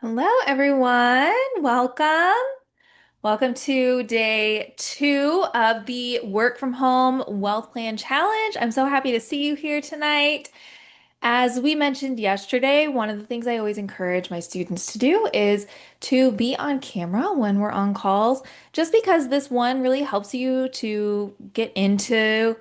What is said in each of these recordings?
Hello, everyone. Welcome. Welcome to day two of the Work from Home Wealth Plan Challenge. I'm so happy to see you here tonight. As we mentioned yesterday, one of the things I always encourage my students to do is to be on camera when we're on calls, just because this one really helps you to get into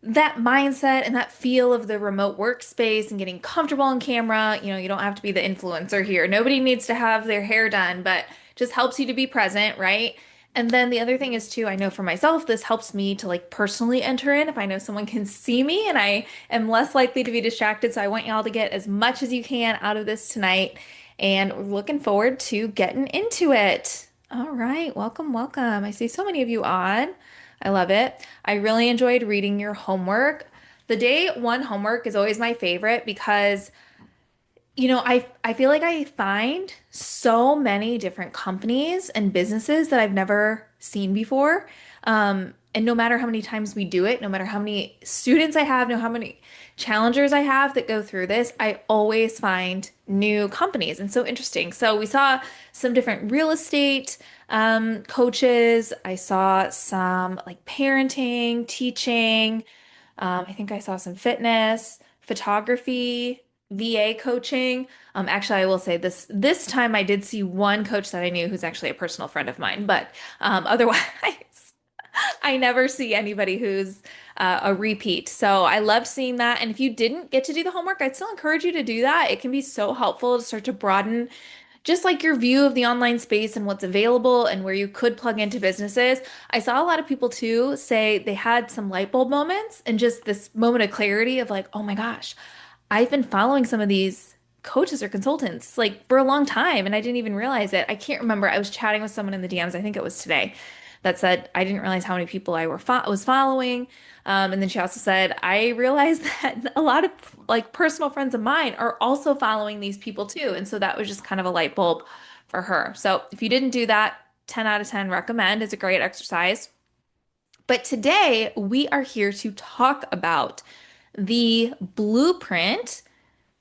that mindset and that feel of the remote workspace and getting comfortable on camera. You don't have to be the influencer here. Nobody needs to have their hair done, but just helps you to be present, right? And then the other thing is too, I know for myself, this helps me to like personally enter in if I know someone can see me and I am less likely to be distracted. So I want y'all to get as much as you can out of this tonight. And we're looking forward to getting into it. All right, welcome, welcome. I see so many of you on. I love it. I really enjoyed reading your homework. The day one homework is always my favorite because, I feel like I find so many different companies and businesses that I've never seen before. And no matter how many times we do it, no matter how many students I have, no how many challengers I have that go through this, I always find new companies and so interesting. So we saw some different real estate coaches. I saw some like parenting, teaching. I think I saw some fitness, photography, VA coaching. Actually, I will say this time I did see one coach that I knew who's actually a personal friend of mine, but otherwise, I never see anybody who's a repeat. So I loved seeing that. And if you didn't get to do the homework, I'd still encourage you to do that. It can be so helpful to start to broaden just like your view of the online space and what's available and where you could plug into businesses. I saw a lot of people too say they had some light bulb moments and just this moment of clarity of like, oh my gosh, I've been following some of these coaches or consultants like for a long time and I didn't even realize it. I can't remember. I was chatting with someone in the DMs, I think it was today, that said I didn't realize how many people I was following. And then she also said, I realized that a lot of like personal friends of mine are also following these people too. And so that was just kind of a light bulb for her. So if you didn't do that, 10 out of 10 recommend. It's a great exercise. But today we are here to talk about the blueprint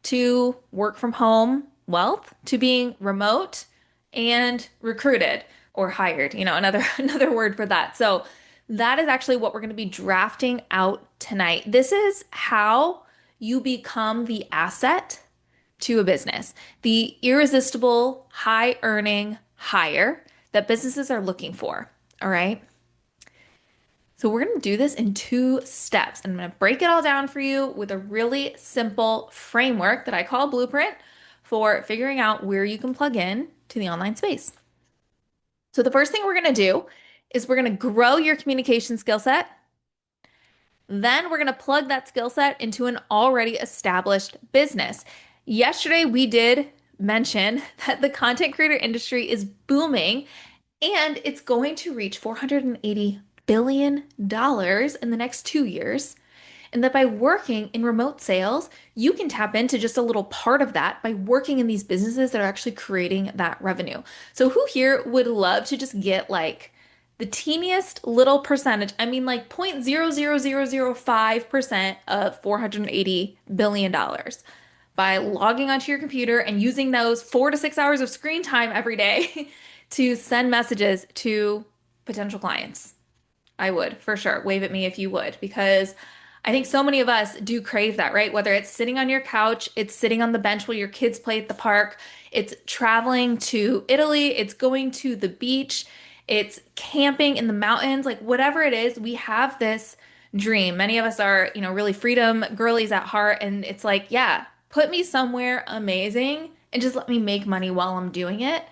to work from home wealth, to being remote and recruited or hired, another another word for that. So that is actually what we're going to be drafting out tonight. This is how you become the asset to a business, the irresistible high earning hire that businesses are looking for. All right. So we're going to do this in two steps. And I'm going to break it all down for you with a really simple framework that I call Blueprint for figuring out where you can plug in to the online space. So the first thing we're going to do is we're going to grow your communication skill set. Then we're going to plug that skill set into an already established business. Yesterday, we did mention that the content creator industry is booming and it's going to reach $480 billion in the next 2 years. And that by working in remote sales, you can tap into just a little part of that by working in these businesses that are actually creating that revenue. So, who here would love to just get like the teeniest little percentage? I mean, like 0.00005% of $480 billion by logging onto your computer and using those 4 to 6 hours of screen time every day to send messages to potential clients. I would for sure. Wave at me if you would, because I think so many of us do crave that, right? Whether it's sitting on your couch, it's sitting on the bench while your kids play at the park, it's traveling to Italy, it's going to the beach, it's camping in the mountains, like whatever it is, we have this dream. Many of us are, really freedom girlies at heart. And it's like, yeah, put me somewhere amazing and just let me make money while I'm doing it.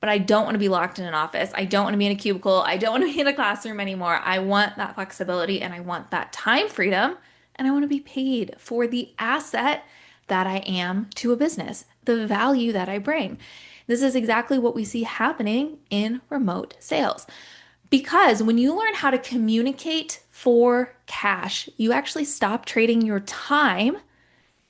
But I don't want to be locked in an office. I don't want to be in a cubicle. I don't want to be in a classroom anymore. I want that flexibility and I want that time freedom. And I want to be paid for the asset that I am to a business, the value that I bring. This is exactly what we see happening in remote sales. Because when you learn how to communicate for cash, you actually stop trading your time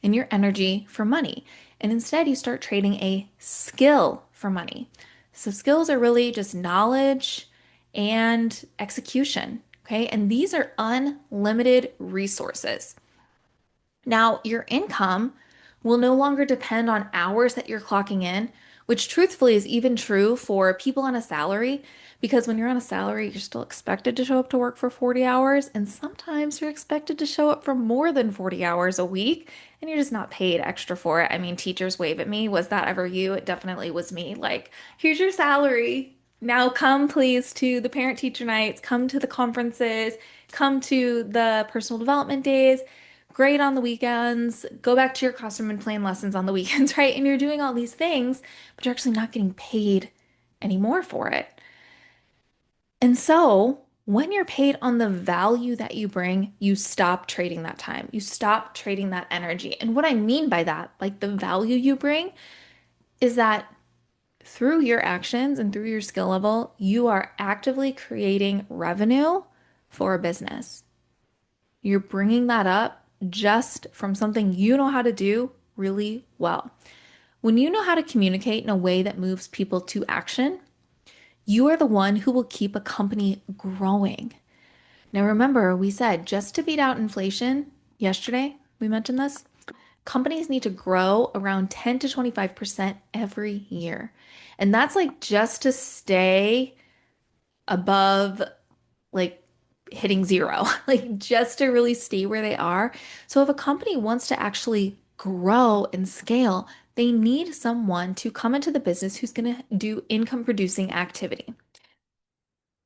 and your energy for money. And instead, you start trading a skill for money. So, skills are really just knowledge and execution. Okay. And these are unlimited resources. Now, your income will no longer depend on hours that you're clocking in, which truthfully is even true for people on a salary. Because when you're on a salary, you're still expected to show up to work for 40 hours, and sometimes you're expected to show up for more than 40 hours a week, and you're just not paid extra for it. I mean, teachers wave at me. Was that ever you? It definitely was me. Like, here's your salary. Now come please to the parent teacher nights, come to the conferences, come to the personal development days, grade on the weekends, go back to your classroom and plan lessons on the weekends, right? And you're doing all these things, but you're actually not getting paid anymore for it. And so, when you're paid on the value that you bring, you stop trading that time. You stop trading that energy. And what I mean by that, like the value you bring, is that through your actions and through your skill level, you are actively creating revenue for a business. You're bringing that up just from something you know how to do really well. When you know how to communicate in a way that moves people to action, you are the one who will keep a company growing. Now, remember, we said just to beat out inflation yesterday, we mentioned this. Companies need to grow around 10 to 25% every year. And that's like just to stay above like hitting zero, like just to really stay where they are. So if a company wants to actually grow and scale, they need someone to come into the business who's going to do income producing activity.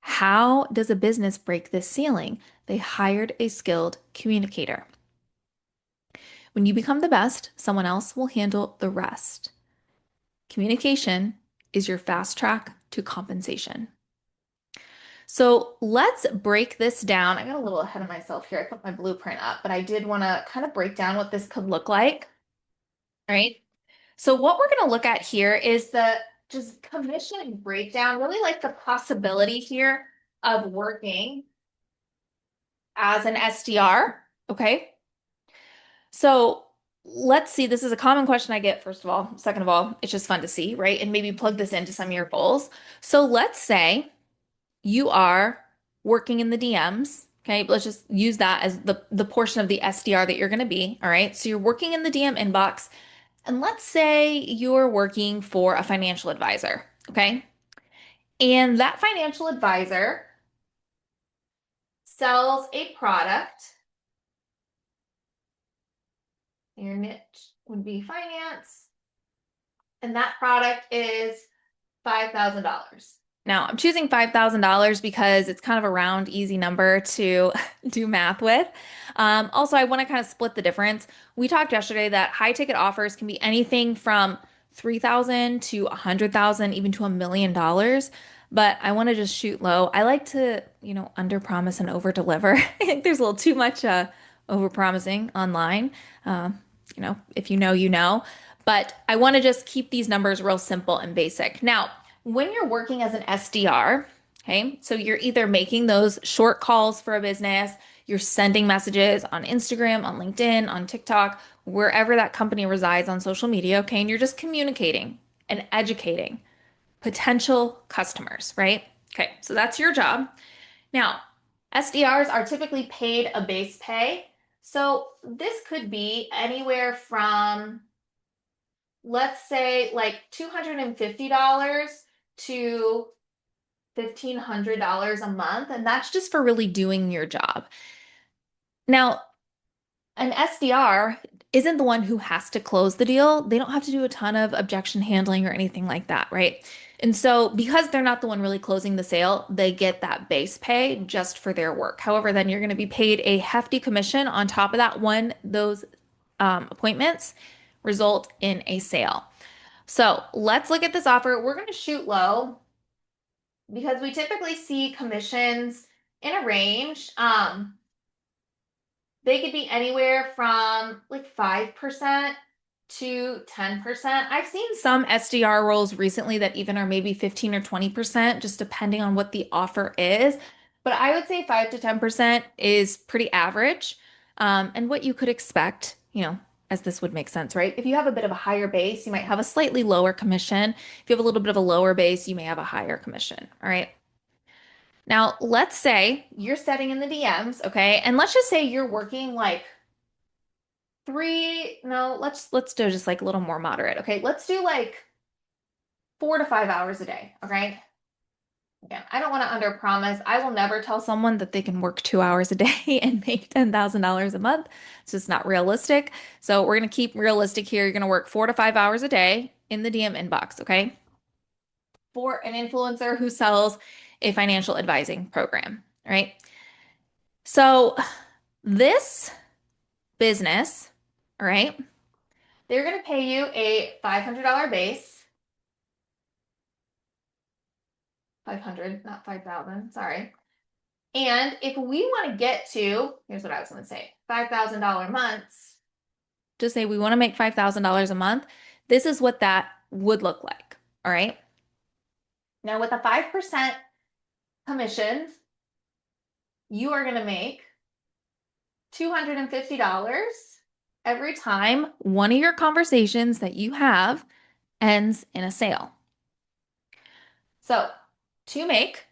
How does a business break this ceiling? They hired a skilled communicator. When you become the best, someone else will handle the rest. Communication is your fast track to compensation. So let's break this down. I got a little ahead of myself here. I put my blueprint up, but I did want to kind of break down what this could look like. All right. So what we're going to look at here is the just commission breakdown, really like the possibility here of working as an SDR. Okay. So let's see. This is a common question I get, first of all. Second of all, it's just fun to see, right? And maybe plug this into some of your goals. So let's say you are working in the DMs. Okay, let's just use that as the portion of the SDR that you're going to be. All right, so you're working in the DM inbox, and let's say you're working for a financial advisor. Okay, and that financial advisor sells a product. Your niche would be finance, and that product is $5,000. Now, I'm choosing $5,000 because it's kind of a round, easy number to do math with. Also, I want to kind of split the difference. We talked yesterday that high ticket offers can be anything from 3,000 to 100,000, even to $1 million. But I want to just shoot low. I like to, under promise and over deliver. I think there's a little too much over promising online. If you know, you know. But I want to just keep these numbers real simple and basic. Now, when you're working as an SDR, okay, so you're either making those short calls for a business, you're sending messages on Instagram, on LinkedIn, on TikTok, wherever that company resides on social media, okay, and you're just communicating and educating potential customers, right? Okay, so that's your job. Now, SDRs are typically paid a base pay. So this could be anywhere from, let's say, like $250 to $1,500 a month. And that's just for really doing your job. Now, an SDR isn't the one who has to close the deal. They don't have to do a ton of objection handling or anything like that, right? And so, because they're not the one really closing the sale, they get that base pay just for their work. However, then you're going to be paid a hefty commission on top of that when those appointments result in a sale. So, let's look at this offer. We're going to shoot low because we typically see commissions in a range. They could be anywhere from like 5% to 10%. I've seen some SDR roles recently that even are maybe 15 or 20%, just depending on what the offer is. But I would say 5 to 10% is pretty average, and what you could expect, as this would make sense, right? If you have a bit of a higher base, you might have a slightly lower commission. If you have a little bit of a lower base, you may have a higher commission. All right. Now, let's say you're setting in the DMs, okay? And let's just say you're working like no, let's do just like a little more moderate. Okay, let's do like 4 to 5 hours a day. Okay. Again, I don't want to underpromise. I will never tell someone that they can work 2 hours a day and make $10,000 a month. It's just not realistic. So we're going to keep realistic here. You're going to work 4 to 5 hours a day in the DM inbox, okay? For an influencer who sells a financial advising program, right? So this business, all right, they're going to pay you a $500 base. 500, not 5,000, sorry. And if we want to get to, here's what I was going to say, $5,000 months, just say we want to make $5,000 a month, this is what that would look like. All right. Now, with a 5% commission, you are going to make $250 every time one of your conversations that you have ends in a sale. So, to make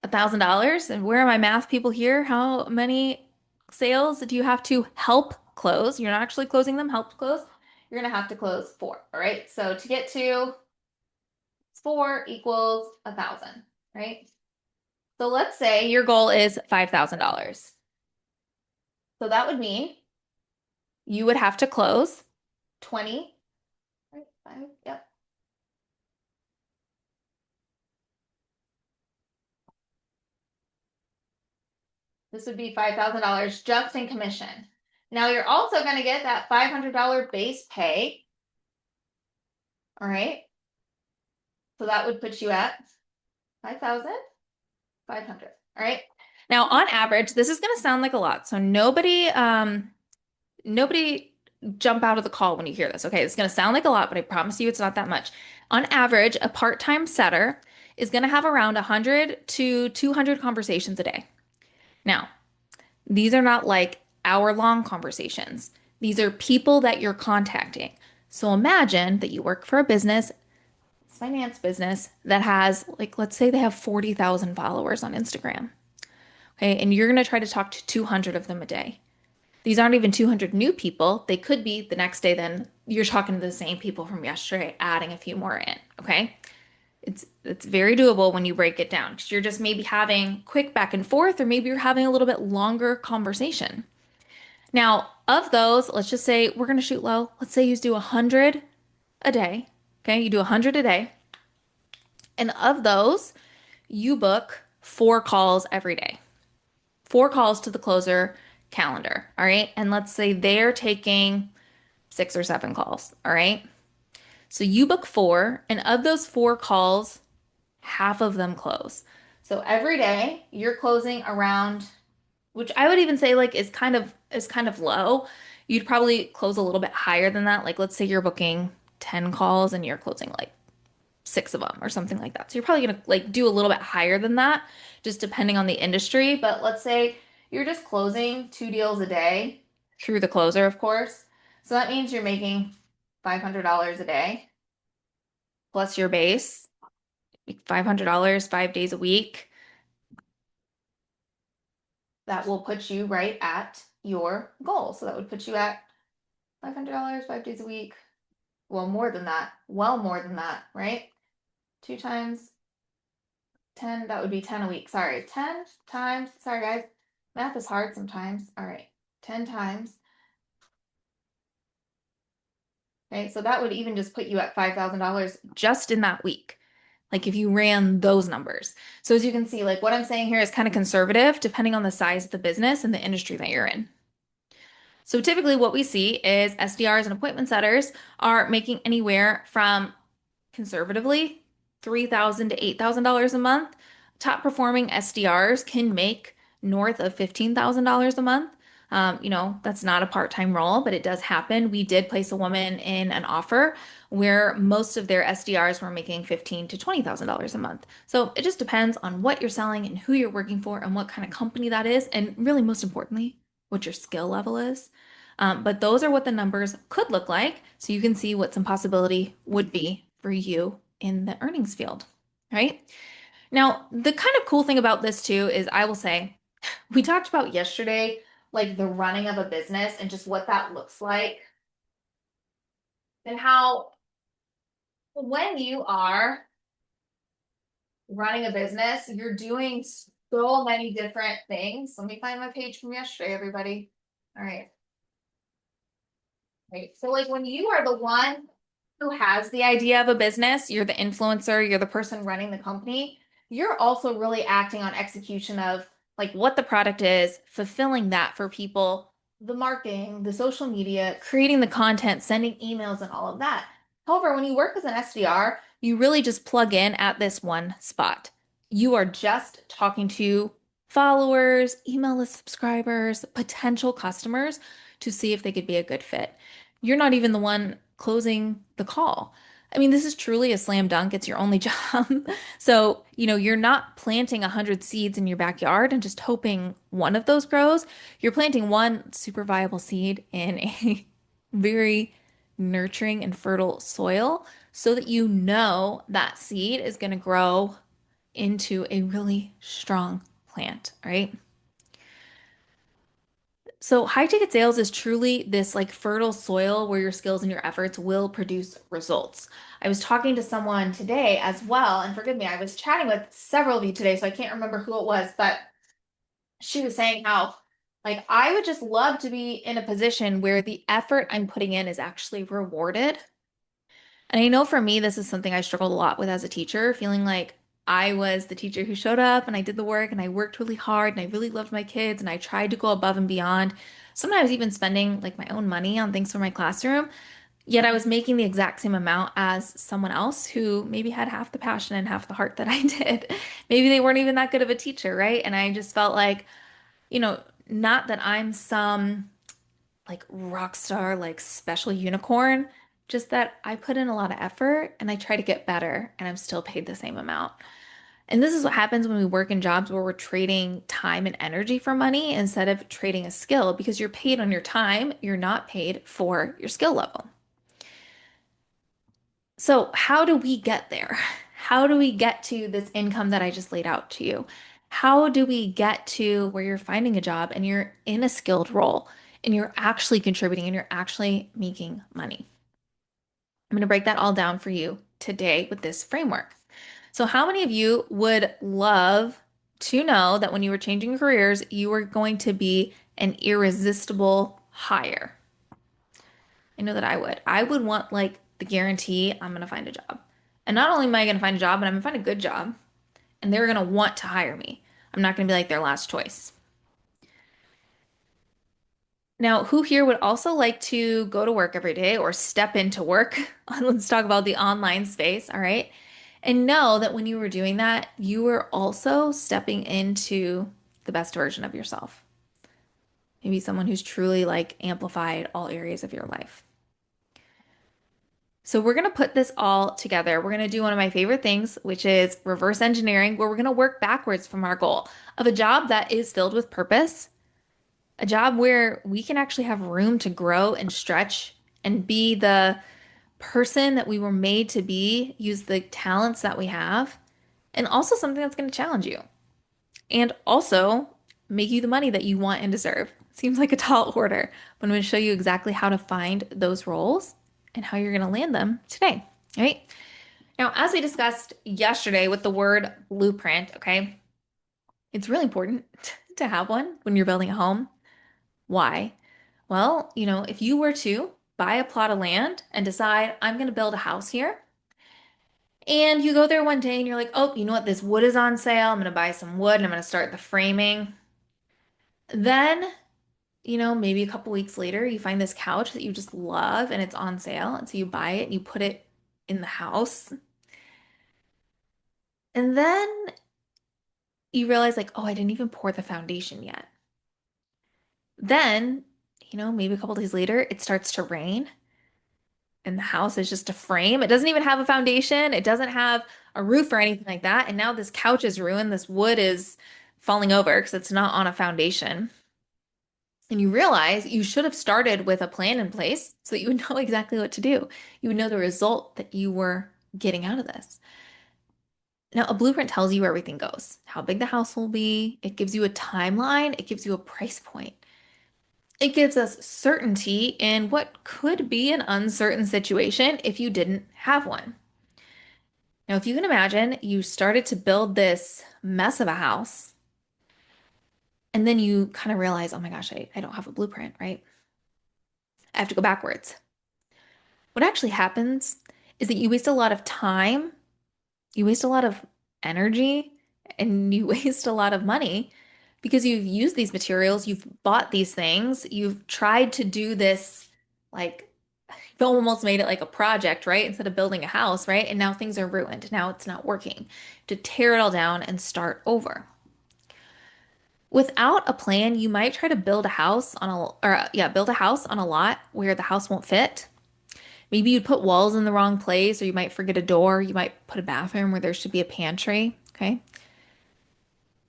$1,000, and where are my math people here? How many sales do you have to help close? You're not actually closing them, help close. You're gonna have to close four. All right. So to get to 4 equals 1,000, right? So let's say your goal is $5,000. So that would mean you would have to close 20, right? 5, yep. This would be $5,000 just in commission. Now you're also going to get that $500 base pay. All right. So that would put you at 5,500. All right. Now on average, this is going to sound like a lot. So nobody jump out of the call when you hear this. Okay. It's going to sound like a lot, but I promise you it's not that much. On average, a part-time setter is going to have around 100 to 200 conversations a day. Now, these are not like hour-long conversations. These are people that you're contacting. So imagine that you work for a business, finance business, that has, like, let's say they have 40,000 followers on Instagram. Okay. And you're going to try to talk to 200 of them a day. These aren't even 200 new people. They could be the next day, then you're talking to the same people from yesterday, adding a few more in. Okay. It's very doable when you break it down because you're just maybe having quick back and forth, or maybe you're having a little bit longer conversation. Now, of those, let's just say we're going to shoot low. Let's say you do 100 a day. Okay. You do 100 a day. And of those, you book 4 calls every day, 4 calls to the closer calendar. All right. And let's say they're taking 6 or 7 calls. All right. So you book 4, and of those 4 calls, half of them close. So every day you're closing around, which I would even say like is kind of low. You'd probably close a little bit higher than that. Like let's say you're booking 10 calls and you're closing like 6 of them or something like that. So you're probably gonna like do a little bit higher than that, just depending on the industry. But let's say you're just closing 2 deals a day through the closer, of course. So that means you're making $500 a day plus your base, $500 5 days a week. That will put you right at your goal. So that would put you at $500 5 days a week. Well, more than that. Well, more than that, right? 2 times 10, that would be 10 a week. Sorry, 10 times, sorry guys, math is hard sometimes. All right, 10 times. Okay, so that would even just put you at $5,000 just in that week. Like if you ran those numbers. So as you can see, like what I'm saying here is kind of conservative depending on the size of the business and the industry that you're in. So typically what we see is SDRs and appointment setters are making anywhere from conservatively $3,000 to $8,000 a month. Top performing SDRs can make north of $15,000 a month. That's not a part-time role, but it does happen. We did place a woman in an offer where most of their SDRs were making $15,000 to $20,000 a month. So it just depends on what you're selling and who you're working for and what kind of company that is, and really most importantly, what your skill level is. But those are what the numbers could look like, so you can see what some possibility would be for you in the earnings field, right? Now, the kind of cool thing about this too is I will say, we talked about yesterday like the running of a business and just what that looks like, and how when you are running a business, you're doing so many different things. Let me find my page from yesterday, everybody. All right. Right. So like when you are the one who has the idea of a business, you're the influencer, you're the person running the company, you're also really acting on execution of like what the product is, fulfilling that for people, the marketing, the social media, creating the content, sending emails, and all of that. However, when you work as an SDR, you really just plug in at this one spot. You are just talking to followers, email list subscribers, potential customers to see if they could be a good fit. You're not even the one closing the call. I mean, this is truly a slam dunk. It's your only job. So, you're not planting 100 seeds in your backyard and just hoping one of those grows. You're planting one super viable seed in a very nurturing and fertile soil so that you know that seed is going to grow into a really strong plant, right? So high ticket sales is truly this like fertile soil where your skills and your efforts will produce results. I was talking to someone today as well, and forgive me, I was chatting with several of you today, so I can't remember who it was, but she was saying how like I would just love to be in a position where the effort I'm putting in is actually rewarded. And I know for me, this is something I struggled a lot with as a teacher, feeling like I was the teacher who showed up and I did the work and I worked really hard and I really loved my kids and I tried to go above and beyond, sometimes even spending like my own money on things for my classroom. Yet I was making the exact same amount as someone else who maybe had half the passion and half the heart that I did. Maybe they weren't even that good of a teacher, right? And I just felt like, you know, not that I'm some like rock star, like special unicorn. Just that I put in a lot of effort and I try to get better and I'm still paid the same amount. And this is what happens when we work in jobs where we're trading time and energy for money instead of trading a skill because you're paid on your time, you're not paid for your skill level. So, how do we get there? How do we get to this income that I just laid out to you? How do we get to where you're finding a job and you're in a skilled role and you're actually contributing and you're actually making money? I'm going to break that all down for you today with this framework. So, how many of you would love to know that when you were changing careers, you were going to be an irresistible hire? I know that I would. I would want like the guarantee I'm going to find a job. And not only am I going to find a job, but I'm going to find a good job. And they're going to want to hire me. I'm not going to be like their last choice. Now, who here would also like to go to work every day or step into work? Let's talk about the online space, all right? And know that when you were doing that, you were also stepping into the best version of yourself. Maybe someone who's truly like amplified all areas of your life. So we're going to put this all together. We're going to do one of my favorite things, which is reverse engineering, where we're going to work backwards from our goal of a job that is filled with purpose, a job where we can actually have room to grow and stretch and be the person that we were made to be, use the talents that we have, and also something that's going to challenge you and also make you the money that you want and deserve. Seems like a tall order, but I'm going to show you exactly how to find those roles and how you're going to land them today. All right. Now, as we discussed yesterday with the word blueprint, okay, it's really important to have one when you're building a home. Why? Well, if you were to buy a plot of land and decide, I'm going to build a house here, and you go there one day and you're like, oh, you know what? This wood is on sale. I'm going to buy some wood and I'm going to start the framing. Then, maybe a couple weeks later, you find this couch that you just love and it's on sale. And so you buy it and you put it in the house. And then you realize, like, oh, I didn't even pour the foundation yet. Then, maybe a couple days later, it starts to rain and the house is just a frame. It doesn't even have a foundation, it doesn't have a roof or anything like that. And now this couch is ruined. This wood is falling over because it's not on a foundation. And you realize you should have started with a plan in place so that you would know exactly what to do. You would know the result that you were getting out of this. Now, a blueprint tells you where everything goes, how big the house will be. It gives you a timeline. It gives you a price point. It gives us certainty in what could be an uncertain situation if you didn't have one. Now, if you can imagine, you started to build this mess of a house, and then you kind of realize, oh my gosh, I don't have a blueprint, right? I have to go backwards. What actually happens is that you waste a lot of time, you waste a lot of energy, and you waste a lot of money because you've used these materials, you've bought these things, you've tried to do this like you've almost made it like a project, right? Instead of building a house, right? And now things are ruined. Now it's not working. To tear it all down and start over. Without a plan, you might try to build a house on build a house on a lot where the house won't fit. Maybe you'd put walls in the wrong place, or you might forget a door. You might put a bathroom where there should be a pantry. Okay.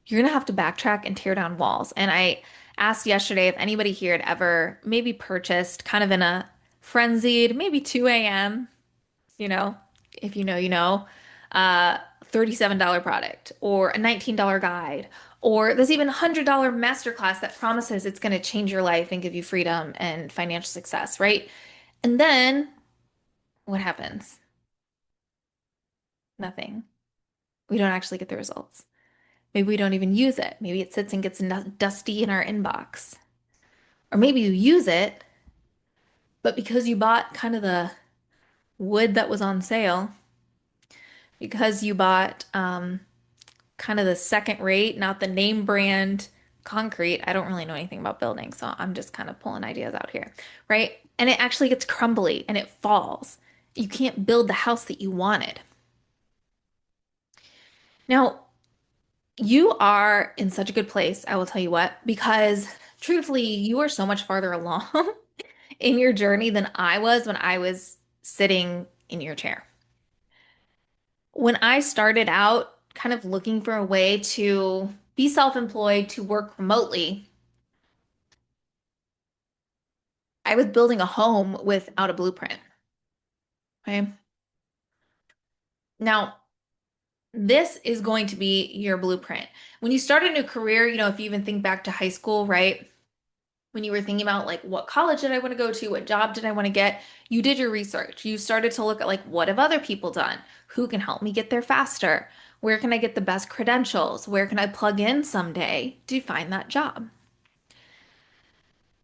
You're gonna have to backtrack and tear down walls. And I asked yesterday if anybody here had ever maybe purchased kind of in a frenzied, maybe 2 a.m., you know, if you know, you know, $37 product or a $19 guide, or there's even a $100 masterclass that promises it's going to change your life and give you freedom and financial success, right? And then what happens? Nothing. We don't actually get the results. Maybe we don't even use it. Maybe it sits and gets dusty in our inbox. Or maybe you use it, but because you bought kind of the wood that was on sale, because you bought kind of the second rate, not the name brand concrete. I don't really know anything about building, so I'm just kind of pulling ideas out here, right? And it actually gets crumbly and it falls. You can't build the house that you wanted. Now, you are in such a good place, I will tell you what, because truthfully, you are so much farther along in your journey than I was when I was sitting in your chair. When I started out kind of looking for a way to be self-employed, to work remotely, I was building a home without a blueprint. Okay. Now, this is going to be your blueprint. When you start a new career, if you even think back to high school, right? When you were thinking about like what college did I want to go to? What job did I want to get? You did your research. You started to look at like what have other people done? Who can help me get there faster? Where can I get the best credentials? Where can I plug in someday to find that job?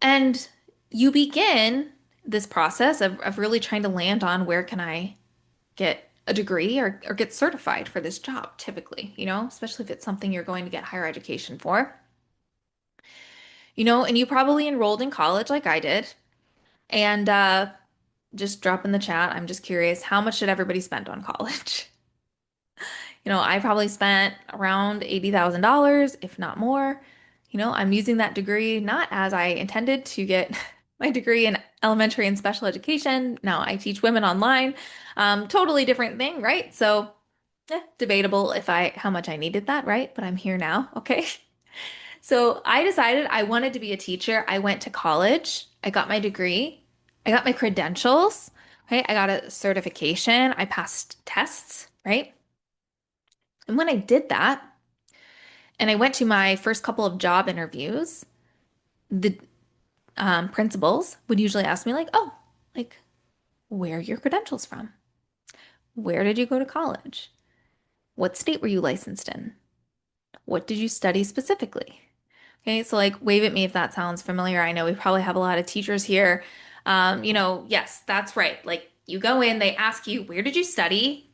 And you begin this process of really trying to land on where can I get a degree or get certified for this job, typically, especially if it's something you're going to get higher education for, and you probably enrolled in college like I did. And just drop in the chat. I'm just curious, how much did everybody spend on college? I probably spent around $80,000, if not more. I'm using that degree not as I intended to get my degree in elementary and special education. Now I teach women online. Totally different thing, right? So, debatable if how much I needed that, right? But I'm here now, okay? So I decided I wanted to be a teacher. I went to college. I got my degree. I got my credentials. Okay, I got a certification. I passed tests, right? And when I did that, and I went to my first couple of job interviews, the principals would usually ask me, like, oh, like, where are your credentials from? Where did you go to college? What state were you licensed in? What did you study specifically? Okay, so like wave at me if that sounds familiar. I know we probably have a lot of teachers here. Yes, that's right. Like you go in, they ask you, where did you study?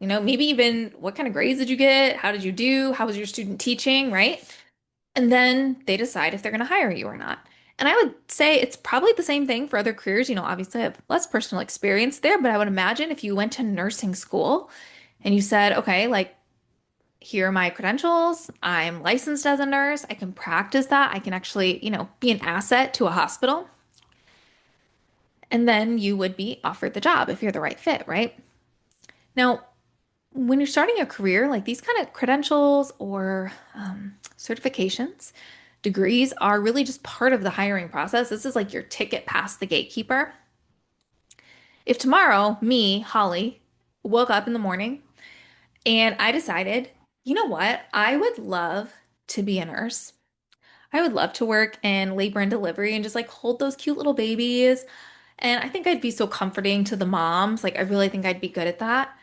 Maybe even what kind of grades did you get? How did you do? How was your student teaching, right? And then they decide if they're going to hire you or not. And I would say it's probably the same thing for other careers. Obviously I have less personal experience there, but I would imagine if you went to nursing school and you said, okay, like here are my credentials. I'm licensed as a nurse. I can practice that. I can actually, be an asset to a hospital. And then you would be offered the job if you're the right fit, right? Now, when you're starting a career, like these kind of credentials or certifications, degrees are really just part of the hiring process. This is like your ticket past the gatekeeper. If tomorrow, me, Holly, woke up in the morning and I decided, you know what? I would love to be a nurse. I would love to work in labor and delivery and just like hold those cute little babies. And I think I'd be so comforting to the moms. Like, I really think I'd be good at that.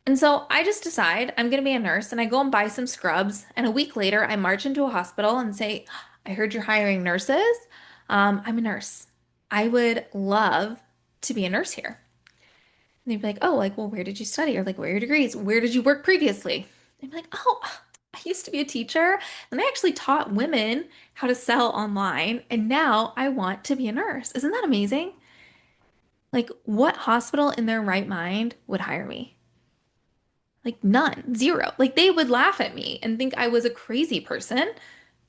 And so I just decide I'm going to be a nurse and I go and buy some scrubs. And a week later, I march into a hospital and say, I heard you're hiring nurses. I'm a nurse. I would love to be a nurse here. And they'd be like, oh, like, well, where did you study? Or like, where are your degrees? Where did you work previously? I'd be like, oh, I used to be a teacher and I actually taught women how to sell online. And now I want to be a nurse. Isn't that amazing? Like, what hospital in their right mind would hire me? Like, none, zero. Like, they would laugh at me and think I was a crazy person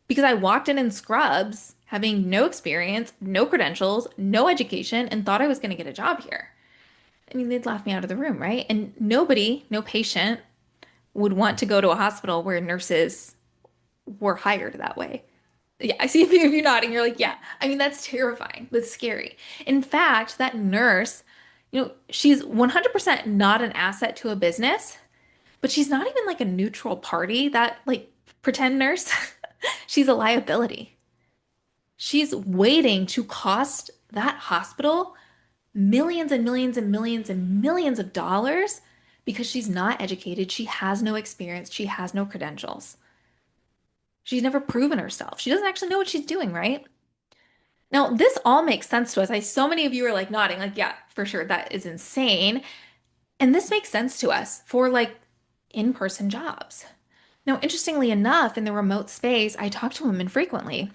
because I walked in scrubs, having no experience, no credentials, no education, and thought I was going to get a job here. I mean, they'd laugh me out of the room, right? And nobody, no patient, would want to go to a hospital where nurses were hired that way. Yeah, I see a few of you nodding. You're like, yeah. I mean, that's terrifying. That's scary. In fact, that nurse, she's 100% not an asset to a business, but she's not even like a neutral party, that like pretend nurse. She's a liability. She's waiting to cost that hospital millions and millions and millions and millions of dollars because she's not educated. She has no experience. She has no credentials. She's never proven herself. She doesn't actually know what she's doing, right? Now, this all makes sense to us. So many of you are like nodding, like, yeah, for sure, that is insane. And this makes sense to us for like in-person jobs. Now, interestingly enough, in the remote space, I talk to women frequently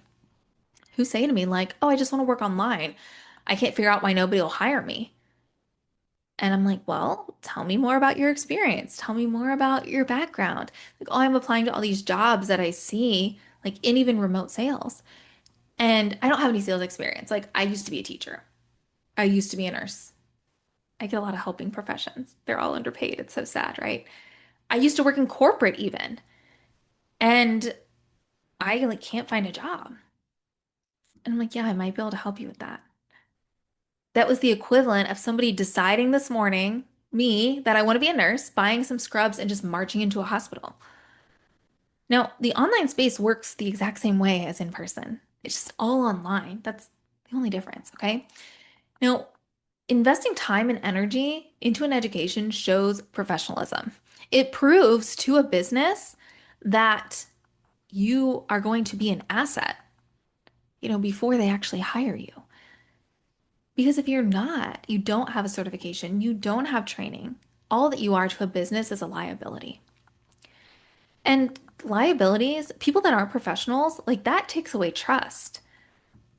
who say to me, like, oh, I just want to work online. I can't figure out why nobody will hire me. And I'm like, well, tell me more about your experience. Tell me more about your background. Like, oh, I'm applying to all these jobs that I see, like in even remote sales. And I don't have any sales experience. Like, I used to be a teacher, I used to be a nurse. I get a lot of helping professions. They're all underpaid. It's so sad, right? I used to work in corporate even, and I like can't find a job. And I'm like, yeah, I might be able to help you with that. That was the equivalent of somebody deciding this morning, me, that I want to be a nurse, buying some scrubs and just marching into a hospital. Now, the online space works the exact same way as in person. It's just all online. That's the only difference, okay? Now, investing time and energy into an education shows professionalism. It proves to a business that you are going to be an asset, before they actually hire you. Because if you're not, you don't have a certification, you don't have training, all that you are to a business is a liability. And liabilities, people that aren't professionals, like that takes away trust.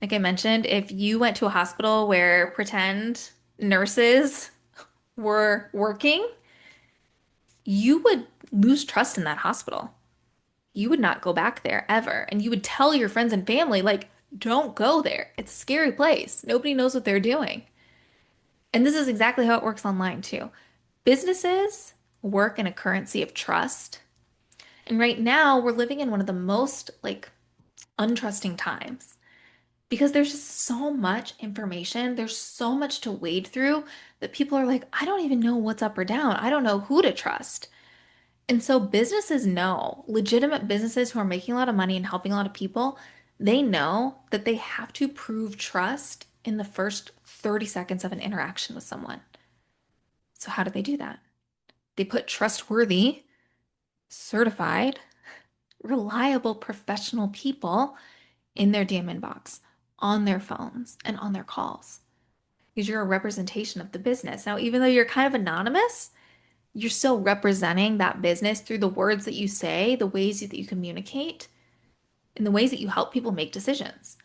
Like I mentioned, if you went to a hospital where pretend nurses were working, you would lose trust in that hospital. You would not go back there ever. And you would tell your friends and family, like, don't go there. It's a scary place. Nobody knows what they're doing. And this is exactly how it works online too. Businesses work in a currency of trust. And right now, we're living in one of the most like untrusting times because there's just so much information. There's so much to wade through that people are like, I don't even know what's up or down. I don't know who to trust. And so businesses know, legitimate businesses who are making a lot of money and helping a lot of people, they know that they have to prove trust in the first 30 seconds of an interaction with someone. So how do they do that? They put trustworthy, certified, reliable professional people in their DM inbox, on their phones, and on their calls. Because you're a representation of the business. Now, even though you're kind of anonymous, you're still representing that business through the words that you say, the ways that you communicate, and the ways that you help people make decisions.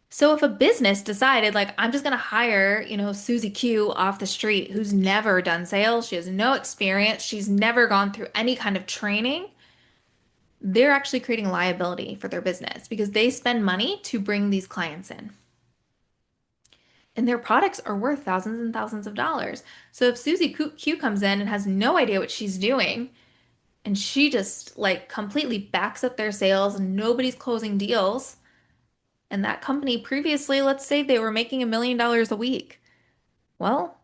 So if a business decided, like, I'm just going to hire, Susie Q off the street who's never done sales, she has no experience, she's never gone through any kind of training, they're actually creating liability for their business because they spend money to bring these clients in. And their products are worth thousands and thousands of dollars. So if Susie Q comes in and has no idea what she's doing, and she just like completely backs up their sales and nobody's closing deals, and that company previously, let's say they were making $1 million a week. Well,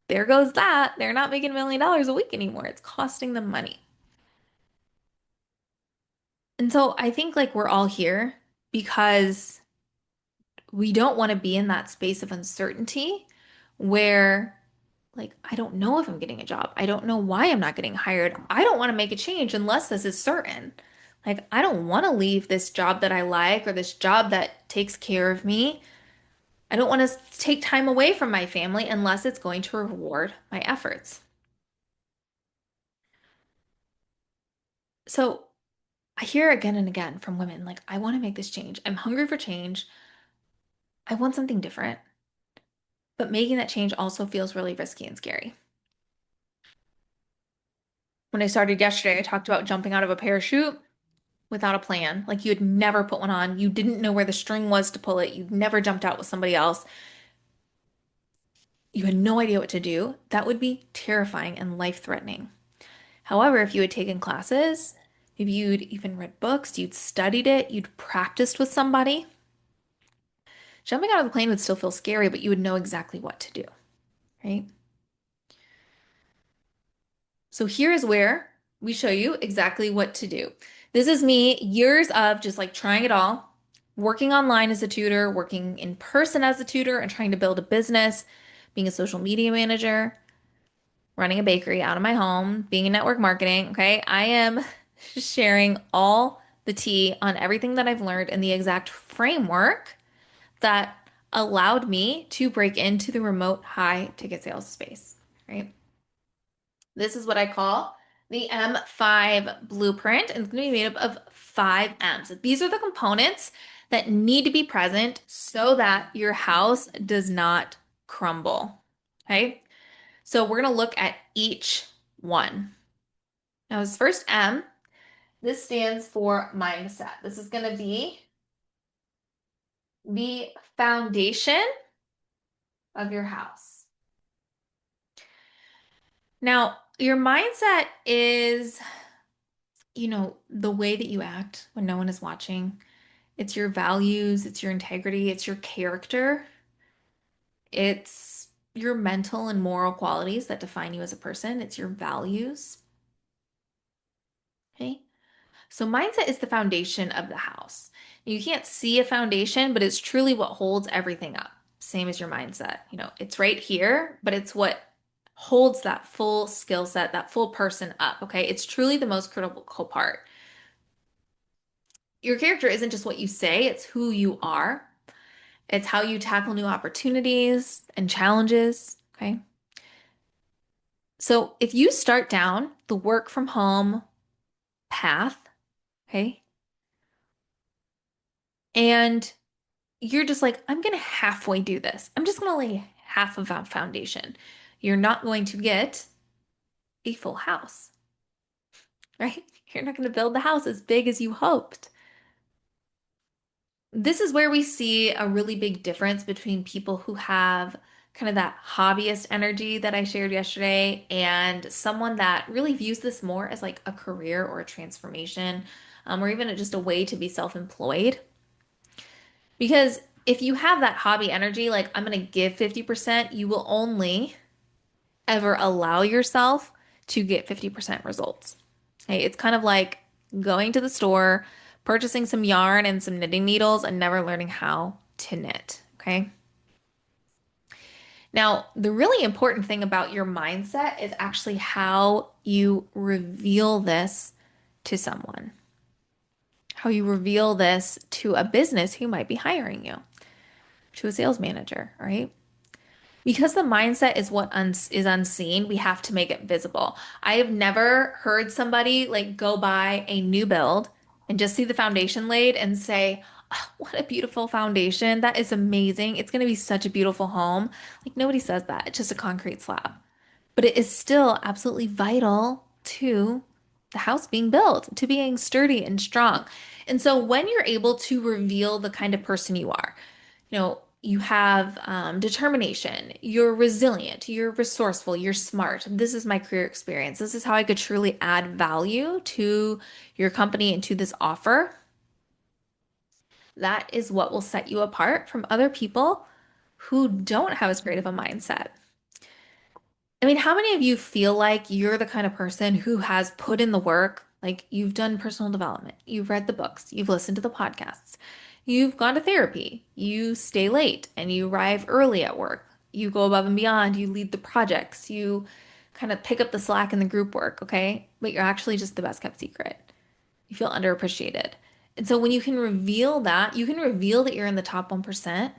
there goes that. They're not making $1 million a week anymore. It's costing them money. And so I think like we're all here because we don't want to be in that space of uncertainty where like I don't know if I'm getting a job. I don't know why I'm not getting hired. I don't want to make a change unless this is certain. Like I don't want to leave this job that I like or this job that takes care of me. I don't want to take time away from my family unless it's going to reward my efforts. So I hear again and again from women like, I want to make this change. I'm hungry for change. I want something different. But making that change also feels really risky and scary. When I started yesterday, I talked about jumping out of a parachute without a plan. Like you had never put one on. You didn't know where the string was to pull it. You'd never jumped out with somebody else. You had no idea what to do. That would be terrifying and life-threatening. However, if you had taken classes, maybe you'd even read books, you'd studied it, you'd practiced with somebody, jumping out of the plane would still feel scary, but you would know exactly what to do, right? So here is where we show you exactly what to do. This is me, years of just like trying it all, working online as a tutor, working in person as a tutor, and trying to build a business, being a social media manager, running a bakery out of my home, being in network marketing. Okay. I am sharing all the tea on everything that I've learned and the exact framework that allowed me to break into the remote high ticket sales space, right? This is what I call the M5 blueprint, and it's going to be made up of five M's. These are the components that need to be present so that your house does not crumble. Okay, so we're going to look at each one. Now, this first M, this stands for mindset. This is going to be the foundation of your house. Now, your mindset is, the way that you act when no one is watching. It's your values, it's your integrity, it's your character, it's your mental and moral qualities that define you as a person, it's your values. Okay. So, mindset is the foundation of the house. You can't see a foundation, but it's truly what holds everything up. Same as your mindset. It's right here, but it's what holds that full skill set, that full person up. Okay. It's truly the most critical part. Your character isn't just what you say, it's who you are. It's how you tackle new opportunities and challenges. Okay. So if you start down the work from home path, okay, and you're just like, I'm going to halfway do this, I'm just going to lay half of a foundation, you're not going to get a full house, right? You're not going to build the house as big as you hoped. This is where we see a really big difference between people who have kind of that hobbyist energy that I shared yesterday and someone that really views this more as like a career or a transformation, or even just a way to be self-employed. Because if you have that hobby energy, like I'm going to give 50%, you will only ever allow yourself to get 50% results. Okay, it's kind of like going to the store, purchasing some yarn and some knitting needles, and never learning how to knit. Okay. Now, the really important thing about your mindset is actually how you reveal this to someone, how you reveal this to a business who might be hiring you, to a sales manager, right? Because the mindset is what is unseen, we have to make it visible. I have never heard somebody like go buy a new build and just see the foundation laid and say, "Oh, what a beautiful foundation. That is amazing. It's going to be such a beautiful home." Like nobody says that. It's just a concrete slab. But it is still absolutely vital to the house being built, to being sturdy and strong. And so when you're able to reveal the kind of person you are, you have determination, you're resilient, you're resourceful, you're smart. This is my career experience. This is how I could truly add value to your company and to this offer. That is what will set you apart from other people who don't have as great of a mindset. I mean, how many of you feel like you're the kind of person who has put in the work Like you've done personal development, you've read the books, you've listened to the podcasts, you've gone to therapy, you stay late and you arrive early at work, you go above and beyond, you lead the projects, you kind of pick up the slack in the group work, okay? But you're actually just the best kept secret. You feel underappreciated. And so when you can reveal that, you can reveal that you're in the top 1%.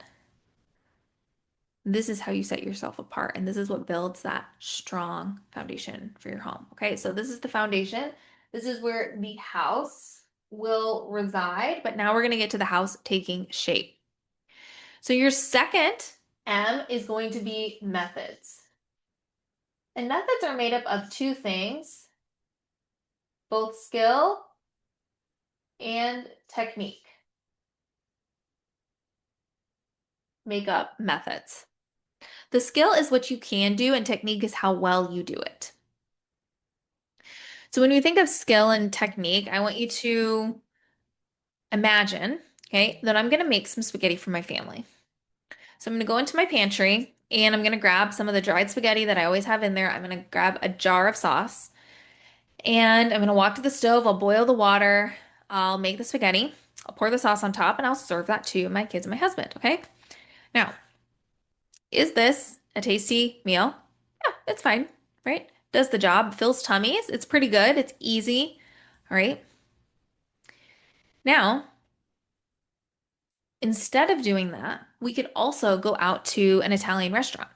This is how you set yourself apart. And this is what builds that strong foundation for your home. Okay, so this is the foundation. This is where the house will reside. But now we're going to get to the house taking shape. So your second M is going to be methods. And methods are made up of two things, both skill and technique. Make up methods. The skill is what you can do, and technique is how well you do it. So when we think of skill and technique, I want you to imagine, okay, that I'm going to make some spaghetti for my family. So I'm going to go into my pantry and I'm going to grab some of the dried spaghetti that I always have in there. I'm going to grab a jar of sauce and I'm going to walk to the stove. I'll boil the water. I'll make the spaghetti. I'll pour the sauce on top and I'll serve that to my kids and my husband, okay? Now, is this a tasty meal? Yeah, it's fine, right? Does the job, fills tummies. It's pretty good. It's easy, all right? Now, instead of doing that, we could also go out to an Italian restaurant.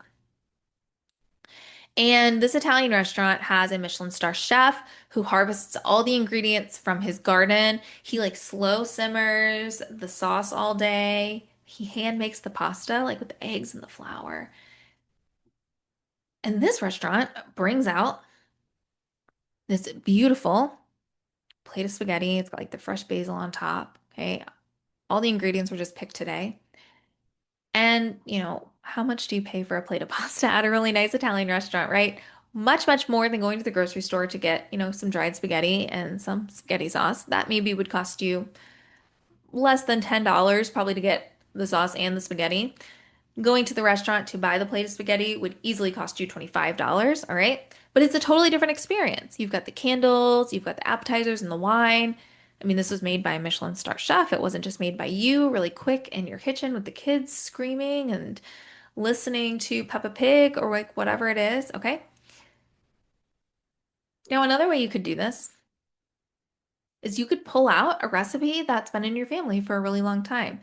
And this Italian restaurant has a Michelin star chef who harvests all the ingredients from his garden. He like slow simmers the sauce all day. He hand makes the pasta like with the eggs and the flour. And this restaurant brings out this beautiful plate of spaghetti. It's got like the fresh basil on top. Okay. All the ingredients were just picked today. And, how much do you pay for a plate of pasta at a really nice Italian restaurant, right? Much, much more than going to the grocery store to get, some dried spaghetti and some spaghetti sauce. That maybe would cost you less than $10 probably to get the sauce and the spaghetti. Going to the restaurant to buy the plate of spaghetti would easily cost you $25, all right? But it's a totally different experience. You've got the candles, you've got the appetizers and the wine. I mean, this was made by a Michelin star chef. It wasn't just made by you really quick in your kitchen with the kids screaming and listening to Peppa Pig or like whatever it is, okay? Now, another way you could do this is you could pull out a recipe that's been in your family for a really long time.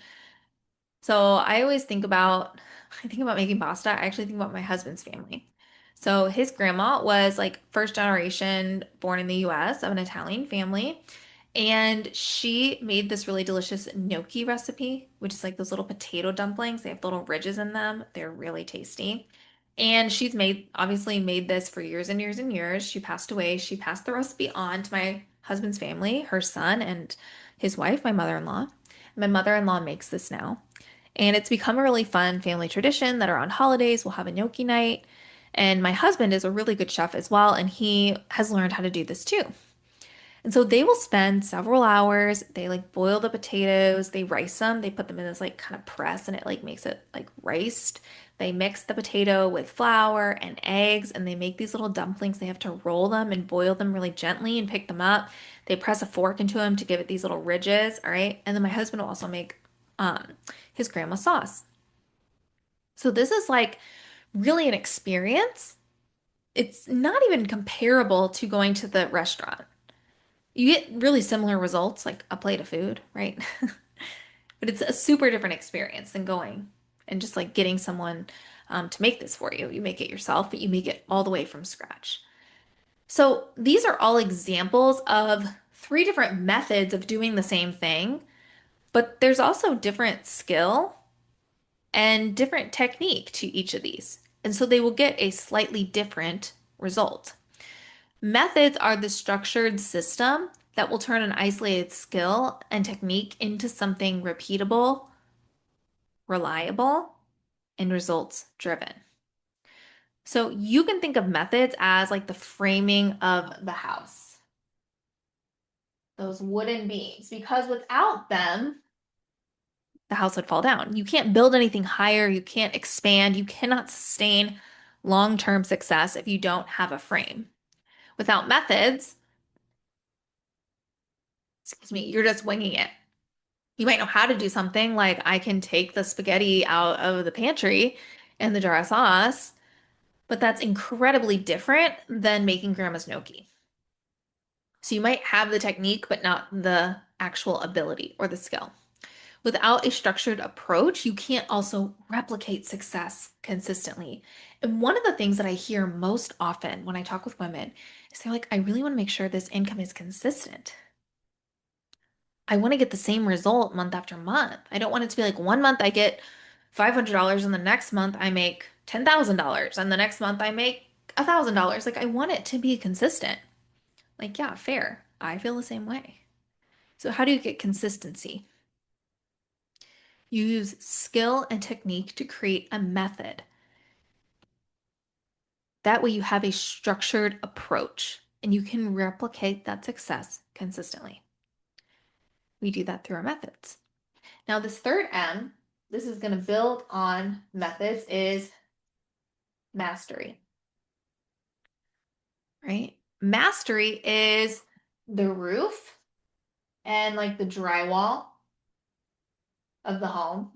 So I think about making pasta. I actually think about my husband's family. So his grandma was like first generation born in the US of an Italian family. And she made this really delicious gnocchi recipe, which is like those little potato dumplings. They have little ridges in them. They're really tasty. And she's obviously made this for years and years and years. She passed away. She passed the recipe on to my husband's family, her son and his wife, my mother-in-law. My mother-in-law makes this now. And it's become a really fun family tradition that around holidays we'll have a gnocchi night. And my husband is a really good chef as well, and he has learned how to do this too. And so they will spend several hours. They like boil the potatoes, they rice them, they put them in this like kind of press and it like makes it like riced. They mix the potato with flour and eggs and they make these little dumplings. They have to roll them and boil them really gently and pick them up. They press a fork into them to give it these little ridges, all right? And then my husband will also make um, his grandma's sauce. So this is like really an experience. It's not even comparable to going to the restaurant. You get really similar results, like a plate of food, right? But it's a super different experience than going and just like getting someone to make this for you. You make it yourself, but you make it all the way from scratch. So these are all examples of three different methods of doing the same thing, but there's also different skill and different technique to each of these. And so they will get a slightly different result. Methods are the structured system that will turn an isolated skill and technique into something repeatable, reliable, and results driven. So you can think of methods as like the framing of the house, those wooden beams, because without them, the house would fall down. You can't build anything higher, you can't expand, you cannot sustain long-term success if you don't have a frame. Without methods, excuse me, you're just winging it. You might know how to do something like I can take the spaghetti out of the pantry and the jar of sauce, but that's incredibly different than making grandma's gnocchi. So you might have the technique, but not the actual ability or the skill. Without a structured approach, you can't also replicate success consistently. And one of the things that I hear most often when I talk with women is they're like, I really want to make sure this income is consistent. I want to get the same result month after month. I don't want it to be like 1 month I get $500 and the next month I make $10,000 and the next month I make $1,000. Like I want it to be consistent. Like, yeah, fair. I feel the same way. So how do you get consistency? You use skill and technique to create a method. That way you have a structured approach and you can replicate that success consistently. We do that through our methods. Now, this third M, this is going to build on methods, is mastery, right? Mastery is the roof and like the drywall of the home.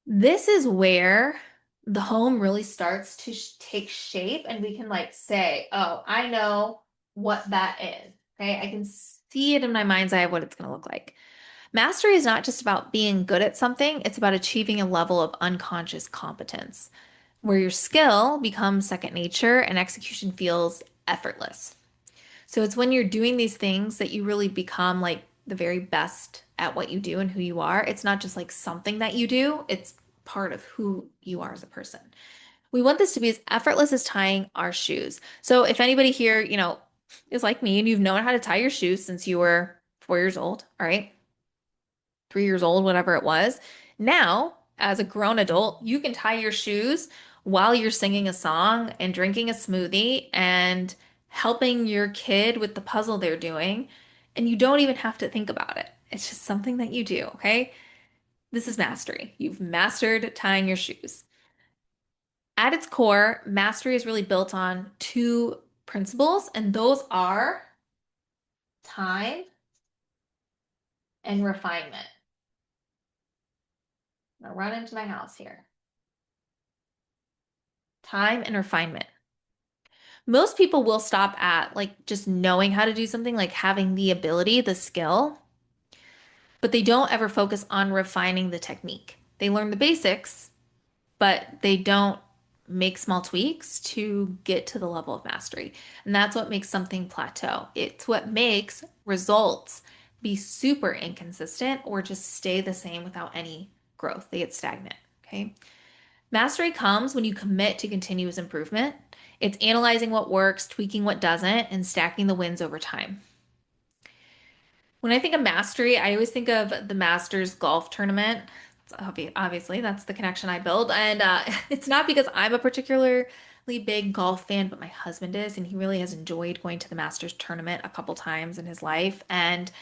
This is where the home really starts to take shape and we can like say, oh, I know what that is. Okay. I can see it in my mind's eye of what it's going to look like. Mastery is not just about being good at something, it's about achieving a level of unconscious competence where your skill becomes second nature and execution feels effortless. So it's when you're doing these things that you really become like the very best at what you do and who you are. It's not just like something that you do, it's part of who you are as a person. We want this to be as effortless as tying our shoes. So if anybody here, is like me and you've known how to tie your shoes since you were 4 years old, all right, 3 years old, whatever it was. Now, as a grown adult, you can tie your shoes while you're singing a song and drinking a smoothie and helping your kid with the puzzle they're doing. And you don't even have to think about it. It's just something that you do, okay? This is mastery. You've mastered tying your shoes. At its core, mastery is really built on two principles, and those are time and refinement. I'm gonna run into my house here. Time and refinement. Most people will stop at like just knowing how to do something, like having the ability, the skill, but they don't ever focus on refining the technique. They learn the basics, but they don't make small tweaks to get to the level of mastery. And that's what makes something plateau. It's what makes results be super inconsistent or just stay the same without any growth. They get stagnant. Okay. Mastery comes when you commit to continuous improvement. It's analyzing what works, tweaking what doesn't, and stacking the wins over time. When I think of mastery, I always think of the Masters golf tournament. Obviously, that's the connection I build. And it's not because I'm a particularly big golf fan, but my husband is, and he really has enjoyed going to the Masters tournament a couple times in his life. And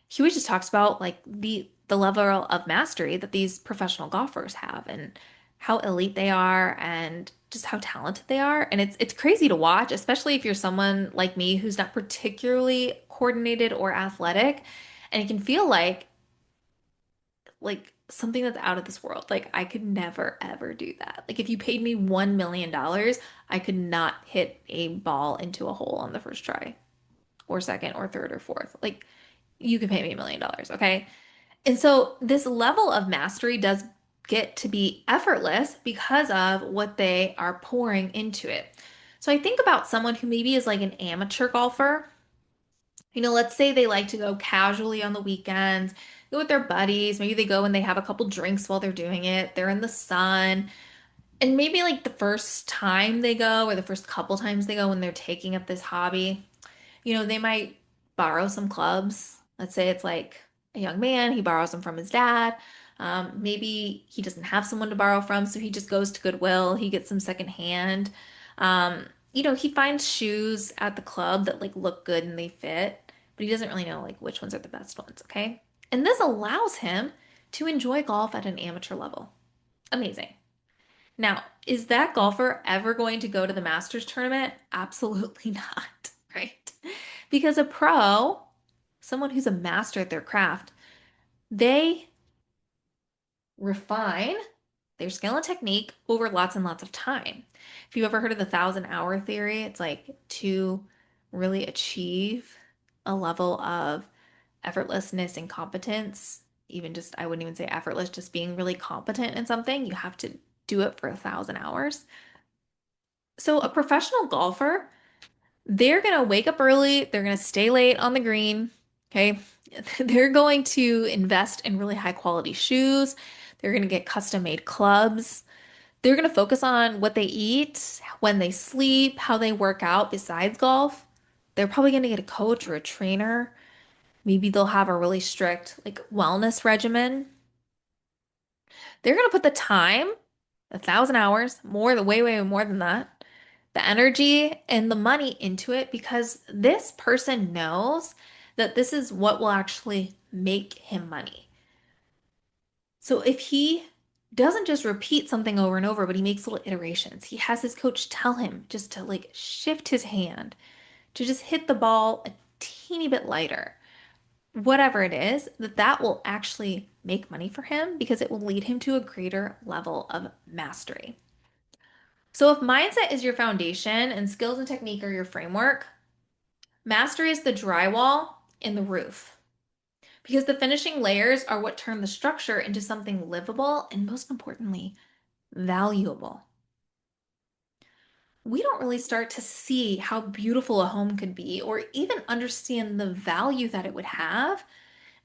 he always just talks about like the level of mastery that these professional golfers have and how elite they are and just how talented they are. And it's crazy to watch, especially if you're someone like me who's not particularly coordinated or athletic. And it can feel like something that's out of this world. Like I could never ever do that. Like if you paid me $1 million, I could not hit a ball into a hole on the first try or second or third or fourth. Like you could pay me $1 million, okay? And so this level of mastery does get to be effortless because of what they are pouring into it. So I think about someone who maybe is like an amateur golfer. Let's say they like to go casually on the weekends, go with their buddies. Maybe they go and they have a couple drinks while they're doing it. They're in the sun. And maybe like the first time they go or the first couple times they go when they're taking up this hobby, they might borrow some clubs. Let's say it's like a young man, he borrows them from his dad. Maybe he doesn't have someone to borrow from, so he just goes to Goodwill. He gets them secondhand. He finds shoes at the club that like look good and they fit, but he doesn't really know like which ones are the best ones, okay? And this allows him to enjoy golf at an amateur level. Amazing. Now, is that golfer ever going to go to the Masters tournament? Absolutely not, right? Because a pro, someone who's a master at their craft, they refine their skill and technique over lots and lots of time. If you've ever heard of the 1,000 hour theory, it's like to really achieve a level of effortlessness and competence, even just, I wouldn't even say effortless, just being really competent in something, you have to do it for 1,000 hours. So a professional golfer, they're going to wake up early, they're going to stay late on the green, okay? They're going to invest in really high quality shoes. They're going to get custom made clubs. They're going to focus on what they eat, when they sleep, how they work out besides golf. They're probably going to get a coach or a trainer. Maybe they'll have a really strict like wellness regimen. They're going to put the time, 1,000 hours, more, the way, way more than that, the energy and the money into it because this person knows that this is what will actually make him money. So if he doesn't just repeat something over and over, but he makes little iterations, he has his coach tell him just to like shift his hand, to just hit the ball a teeny bit lighter, whatever it is, that will actually make money for him because it will lead him to a greater level of mastery. So if mindset is your foundation and skills and technique are your framework, mastery is the drywall and the roof. Because the finishing layers are what turn the structure into something livable and most importantly, valuable. We don't really start to see how beautiful a home could be or even understand the value that it would have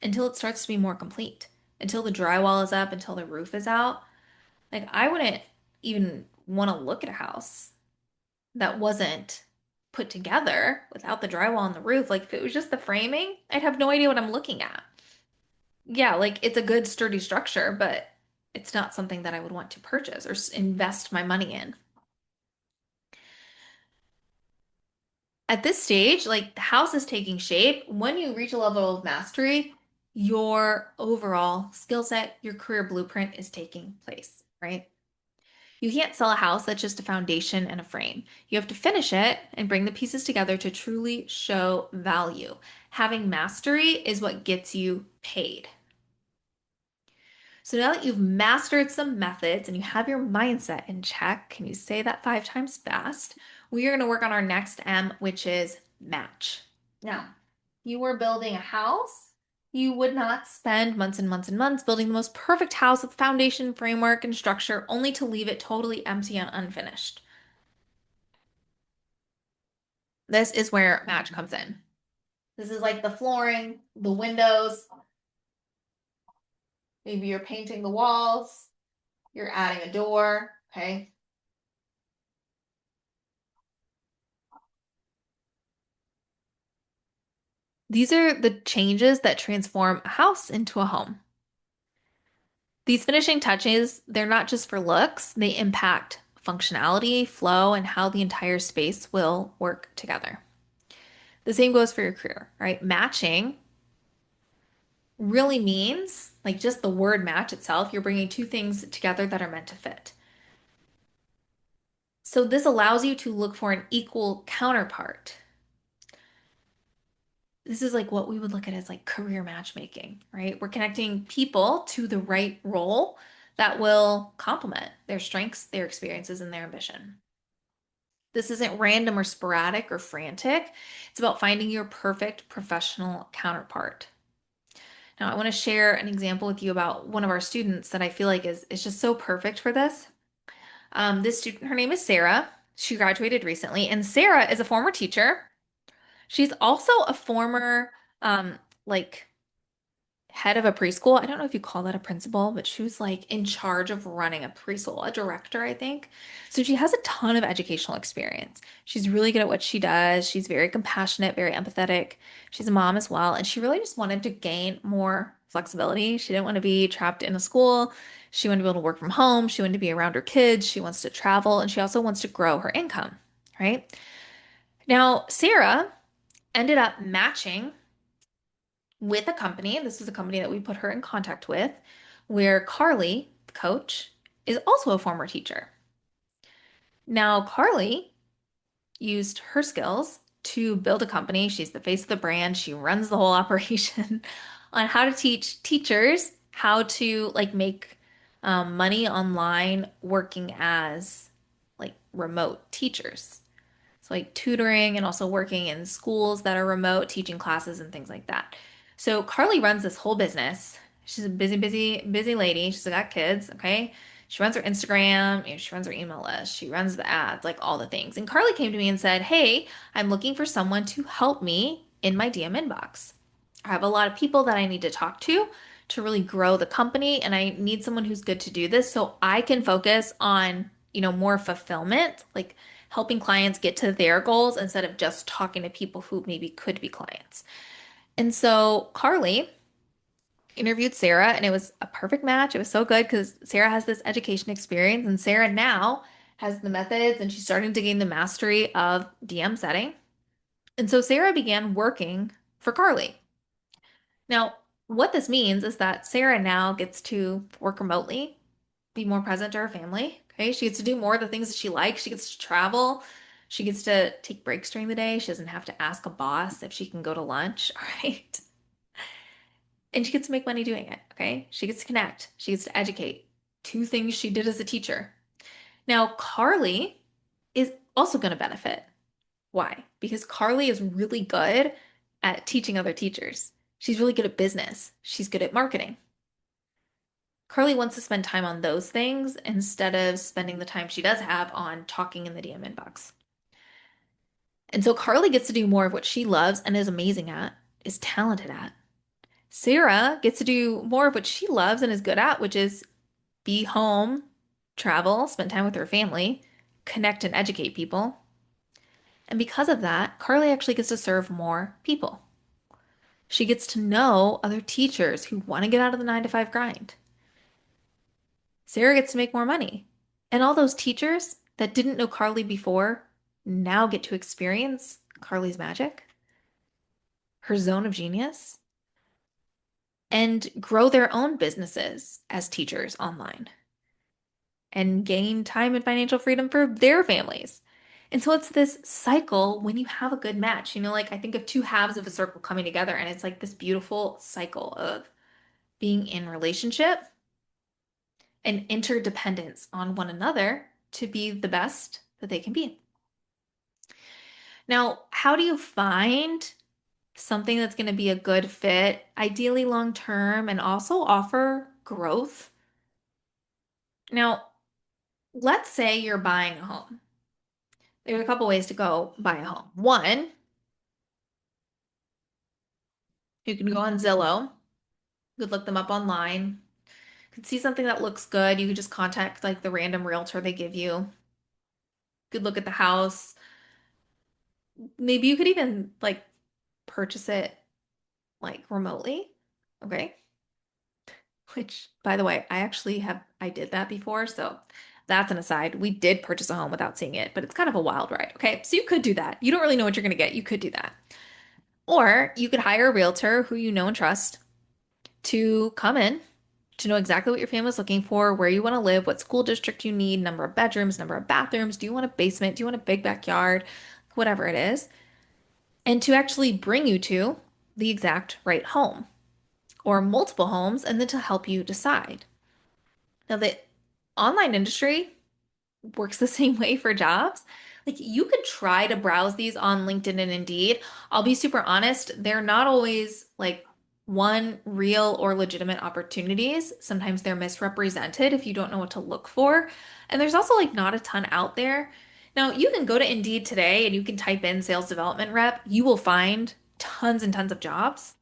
until it starts to be more complete, until the drywall is up, until the roof is out. Like, I wouldn't even want to look at a house that wasn't put together without the drywall and the roof. Like, if it was just the framing, I'd have no idea what I'm looking at. Yeah, like it's a good sturdy structure, but it's not something that I would want to purchase or invest my money in. At this stage, like the house is taking shape. When you reach a level of mastery, your overall skill set, your career blueprint is taking place, right? You can't sell a house that's just a foundation and a frame. You have to finish it and bring the pieces together to truly show value. Having mastery is what gets you paid. So now that you've mastered some methods and you have your mindset in check, can you say that 5 times fast? We are going to work on our next M, which is match. Now, you were building a house. You would not spend months and months and months building the most perfect house with foundation, framework, and structure only to leave it totally empty and unfinished. This is where match comes in. This is like the flooring, the windows. Maybe you're painting the walls, you're adding a door, okay? These are the changes that transform a house into a home. These finishing touches, they're not just for looks, they impact functionality, flow, and how the entire space will work together. The same goes for your career, right? Matching really means, like just the word match itself, you're bringing two things together that are meant to fit. So this allows you to look for an equal counterpart. This is like what we would look at as like career matchmaking, right? We're connecting people to the right role that will complement their strengths, their experiences, and their ambition. This isn't random or sporadic or frantic. It's about finding your perfect professional counterpart. Now, I want to share an example with you about one of our students that I feel like is just so perfect for this. This student, her name is Sarah. She graduated recently, and Sarah is a former teacher. She's also a former like head of a preschool. I don't know if you call that a principal, but she was like in charge of running a preschool, a director, I think. So she has a ton of educational experience. She's really good at what she does. She's very compassionate, very empathetic. She's a mom as well, and she really just wanted to gain more flexibility. She didn't want to be trapped in a school. She wanted to be able to work from home. She wanted to be around her kids. She wants to travel, and she also wants to grow her income, right? Now, Sarah ended up matching with a company. This is a company that we put her in contact with, where Carly, the coach, is also a former teacher. Now, Carly used her skills to build a company. She's the face of the brand. She runs the whole operation on how to teach teachers how to like make money online working as like remote teachers. So like tutoring and also working in schools that are remote, teaching classes and things like that. So Carly runs this whole business. She's a busy, busy, busy lady. She's got kids, okay? She runs her Instagram, she runs her email list, she runs the ads, like all the things. And Carly came to me and said, "Hey, I'm looking for someone to help me in my DM inbox. I have a lot of people that I need to talk to really grow the company, and I need someone who's good to do this so I can focus on, more fulfillment, like helping clients get to their goals instead of just talking to people who maybe could be clients." And so Carly interviewed Sarah, and it was a perfect match. It was so good because Sarah has this education experience, and Sarah now has the methods and she's starting to gain the mastery of DM setting. And so Sarah began working for Carly. Now, what this means is that Sarah now gets to work remotely, be more present to her family. Okay. She gets to do more of the things that she likes. She gets to travel. She gets to take breaks during the day. She doesn't have to ask a boss if she can go to lunch. All right. And she gets to make money doing it. Okay. She gets to connect. She gets to educate. Two things she did as a teacher. Now, Carly is also going to benefit. Why? Because Carly is really good at teaching other teachers. She's really good at business. She's good at marketing. Carly wants to spend time on those things instead of spending the time she does have on talking in the DM inbox. And so Carly gets to do more of what she loves and is amazing at, is talented at. Sarah gets to do more of what she loves and is good at, which is be home, travel, spend time with her family, connect and educate people. And because of that, Carly actually gets to serve more people. She gets to know other teachers who want to get out of the 9 to 5 grind. Sarah gets to make more money. And all those teachers that didn't know Carly before now get to experience Carly's magic, her zone of genius, and grow their own businesses as teachers online and gain time and financial freedom for their families. And so it's this cycle when you have a good match. Like I think of two halves of a circle coming together, and it's like this beautiful cycle of being in relationship and interdependence on one another to be the best that they can be. Now, how do you find something that's going to be a good fit, ideally long term, and also offer growth? Now, let's say you're buying a home. There's a couple ways to go buy a home. One, you can go on Zillow. You could look them up online. You could see something that looks good. You could just contact like the random realtor they give you. You could look at the house. Maybe you could even like purchase it like remotely. Okay. Which, by the way, I did that before. So that's an aside. We did purchase a home without seeing it, but it's kind of a wild ride. Okay. So you could do that. You don't really know what you're going to get. You could do that. Or you could hire a realtor who you know and trust to come in to know exactly what your family's looking for, where you want to live, what school district you need, number of bedrooms, number of bathrooms. Do you want a basement? Do you want a big backyard? Whatever it is. And to actually bring you to the exact right home or multiple homes and then to help you decide. Now, the online industry works the same way for jobs. Like you could try to browse these on LinkedIn and Indeed. I'll be super honest, they're not always like one real or legitimate opportunities. Sometimes they're misrepresented if you don't know what to look for. And there's also like not a ton out there. Now, you can go to Indeed today and you can type in sales development rep. You will find tons and tons of jobs.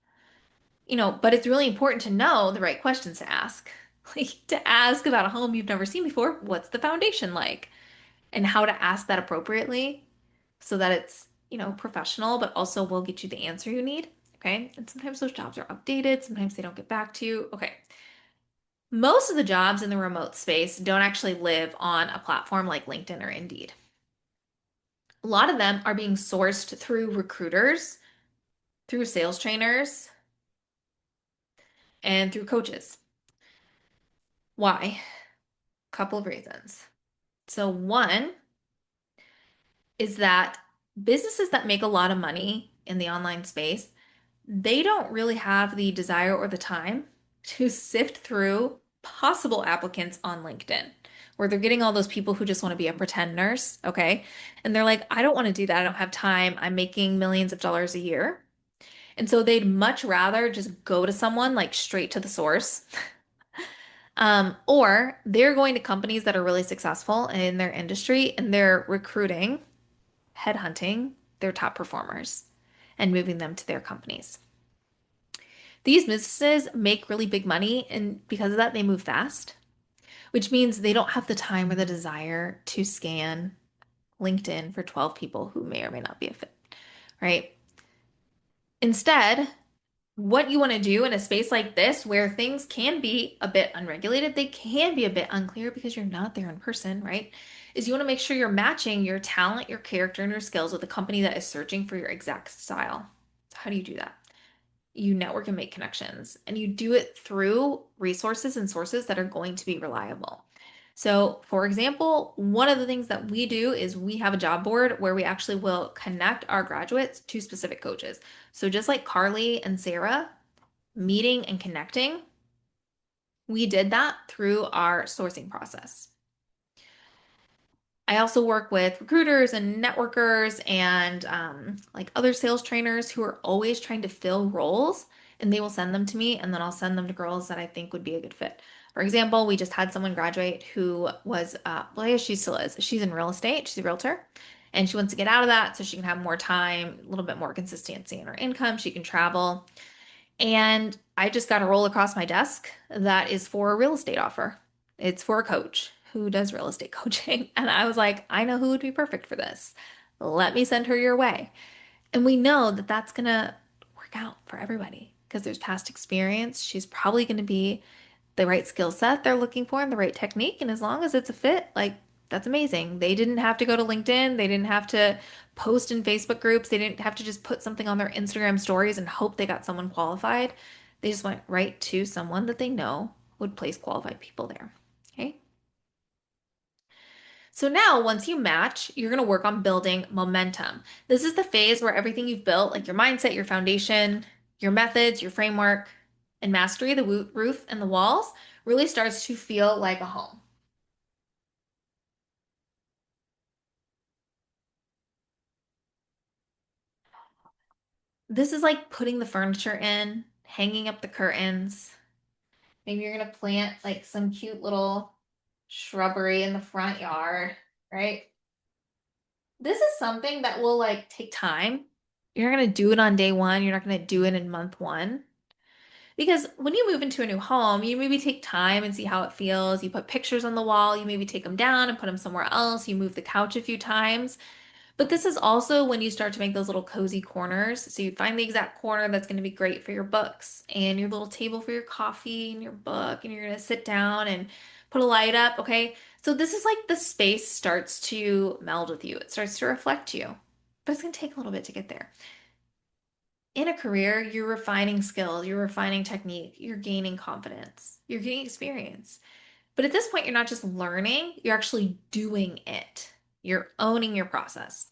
But it's really important to know the right questions to ask. Like to ask about a home you've never seen before, what's the foundation like? And how to ask that appropriately so that it's, professional, but also will get you the answer you need. Okay. And sometimes those jobs are updated, sometimes they don't get back to you. Okay. Most of the jobs in the remote space don't actually live on a platform like LinkedIn or Indeed. A lot of them are being sourced through recruiters, through sales trainers, and through coaches. Why? Couple of reasons. So one is that Businesses that make a lot of money in the online space, they don't really have the desire or the time to sift through possible applicants on LinkedIn, where they're getting all those people who just want to be a pretend nurse, okay? And they're like, I don't want to do that. I don't have time. I'm making millions of dollars a year. And so they'd much rather just go to someone like straight to the source. Or they're going to companies that are really successful in their industry and they're recruiting, headhunting their top performers and moving them to their companies. These businesses make really big money, and because of that, they move fast, which means they don't have the time or the desire to scan LinkedIn for 12 people who may or may not be a fit, right? Instead, what you want to do in a space like this where things can be a bit unregulated, they can be a bit unclear because you're not there in person, right? Is you want to make sure you're matching your talent, your character, and your skills with a company that is searching for your exact style. How do you do that? You network and make connections, and you do it through resources and sources that are going to be reliable. So, for example, one of the things that we do is we have a job board where we actually will connect our graduates to specific coaches. So, just like Carly and Sarah meeting and connecting, we did that through our sourcing process. I also work with recruiters and networkers and like other sales trainers who are always trying to fill roles, and they will send them to me, and then I'll send them to girls that I think would be a good fit. For example, we just had someone graduate who was, well, I guess she still is. She's in real estate, she's a realtor, and she wants to get out of that so she can have more time, a little bit more consistency in her income. She can travel. And I just got a roll across my desk that is for a real estate offer. It's for a coach who does real estate coaching. And I was like, I know who would be perfect for this. Let me send her your way. And we know that that's going to work out for everybody because there's past experience. She's probably going to be the right skill set they're looking for and the right technique. And as long as it's a fit, like that's amazing. They didn't have to go to LinkedIn. They didn't have to post in Facebook groups. They didn't have to just put something on their Instagram stories and hope they got someone qualified. They just went right to someone that they know would place qualified people there. Okay. So now, once you match, you're going to work on building momentum. This is the phase where everything you've built, like your mindset, your foundation, your methods, your framework, and mastery, the roof and the walls, really starts to feel like a home. This is like putting the furniture in, hanging up the curtains. Maybe you're going to plant like some cute little shrubbery in the front yard, right? This is something that will like take time. You're not going to do it on day one. You're not going to do it in month one. Because when you move into a new home, you maybe take time and see how it feels. You put pictures on the wall, you maybe take them down and put them somewhere else. You move the couch a few times. But this is also when you start to make those little cozy corners. So you find the exact corner that's going to be great for your books and your little table for your coffee and your book, and you're going to sit down and put a light up. Okay. So this is like the space starts to meld with you, it starts to reflect you, but it's going to take a little bit to get there. In a career, you're refining skills, you're refining technique, you're gaining confidence, you're getting experience. But at this point, you're not just learning, you're actually doing it. You're owning your process.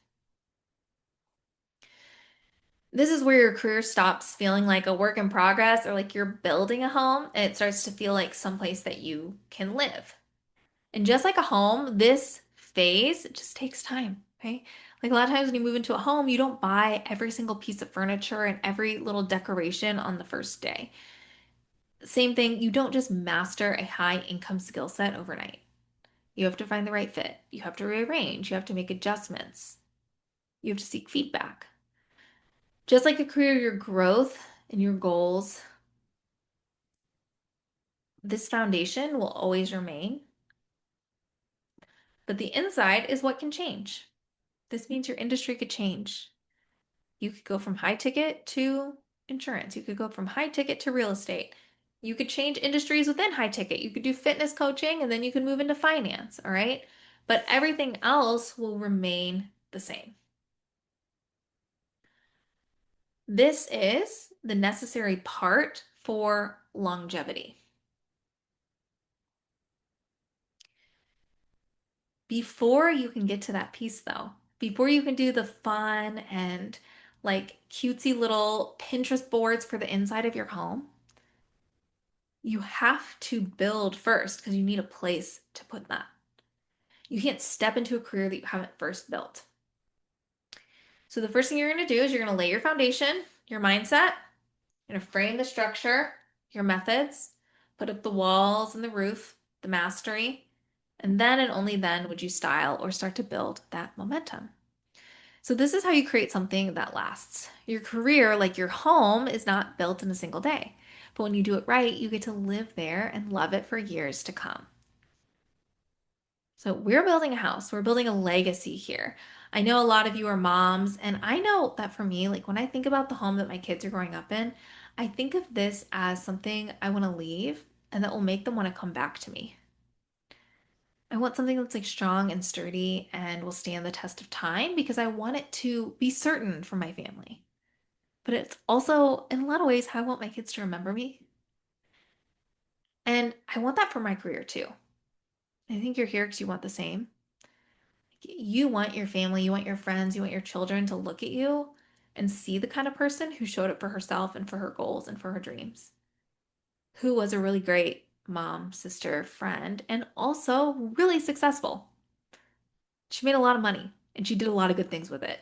This is where your career stops feeling like a work in progress or like you're building a home, and it starts to feel like someplace that you can live. And just like a home, this phase just takes time, okay? Like a lot of times when you move into a home, you don't buy every single piece of furniture and every little decoration on the first day. Same thing, you don't just master a high income skill set overnight. You have to find the right fit. You have to rearrange. You have to make adjustments. You have to seek feedback. Just like a career, your growth and your goals, this foundation will always remain, but the inside is what can change. This means your industry could change. You could go from high ticket to insurance. You could go from high ticket to real estate. You could change industries within high ticket. You could do fitness coaching and then you could move into finance, all right? But everything else will remain the same. This is the necessary part for longevity. Before you can get to that piece, though, before you can do the fun and like cutesy little Pinterest boards for the inside of your home, you have to build first because you need a place to put that. You can't step into a career that you haven't first built. So the first thing you're going to do is you're going to lay your foundation, your mindset, you're going to frame the structure, your methods, put up the walls and the roof, the mastery, and then and only then would you style or start to build that momentum. So this is how you create something that lasts. Your career, like your home, is not built in a single day. But when you do it right, you get to live there and love it for years to come. So we're building a house. We're building a legacy here. I know a lot of you are moms, and I know that for me, like when I think about the home that my kids are growing up in, I think of this as something I want to leave and that will make them want to come back to me. I want something that's like strong and sturdy and will stand the test of time because I want it to be certain for my family. But it's also, in a lot of ways, how I want my kids to remember me. And I want that for my career too. I think you're here because you want the same. You want your family, you want your friends, you want your children to look at you and see the kind of person who showed up for herself and for her goals and for her dreams, who was a really great mom, sister, friend, and also really successful. She made a lot of money and she did a lot of good things with it.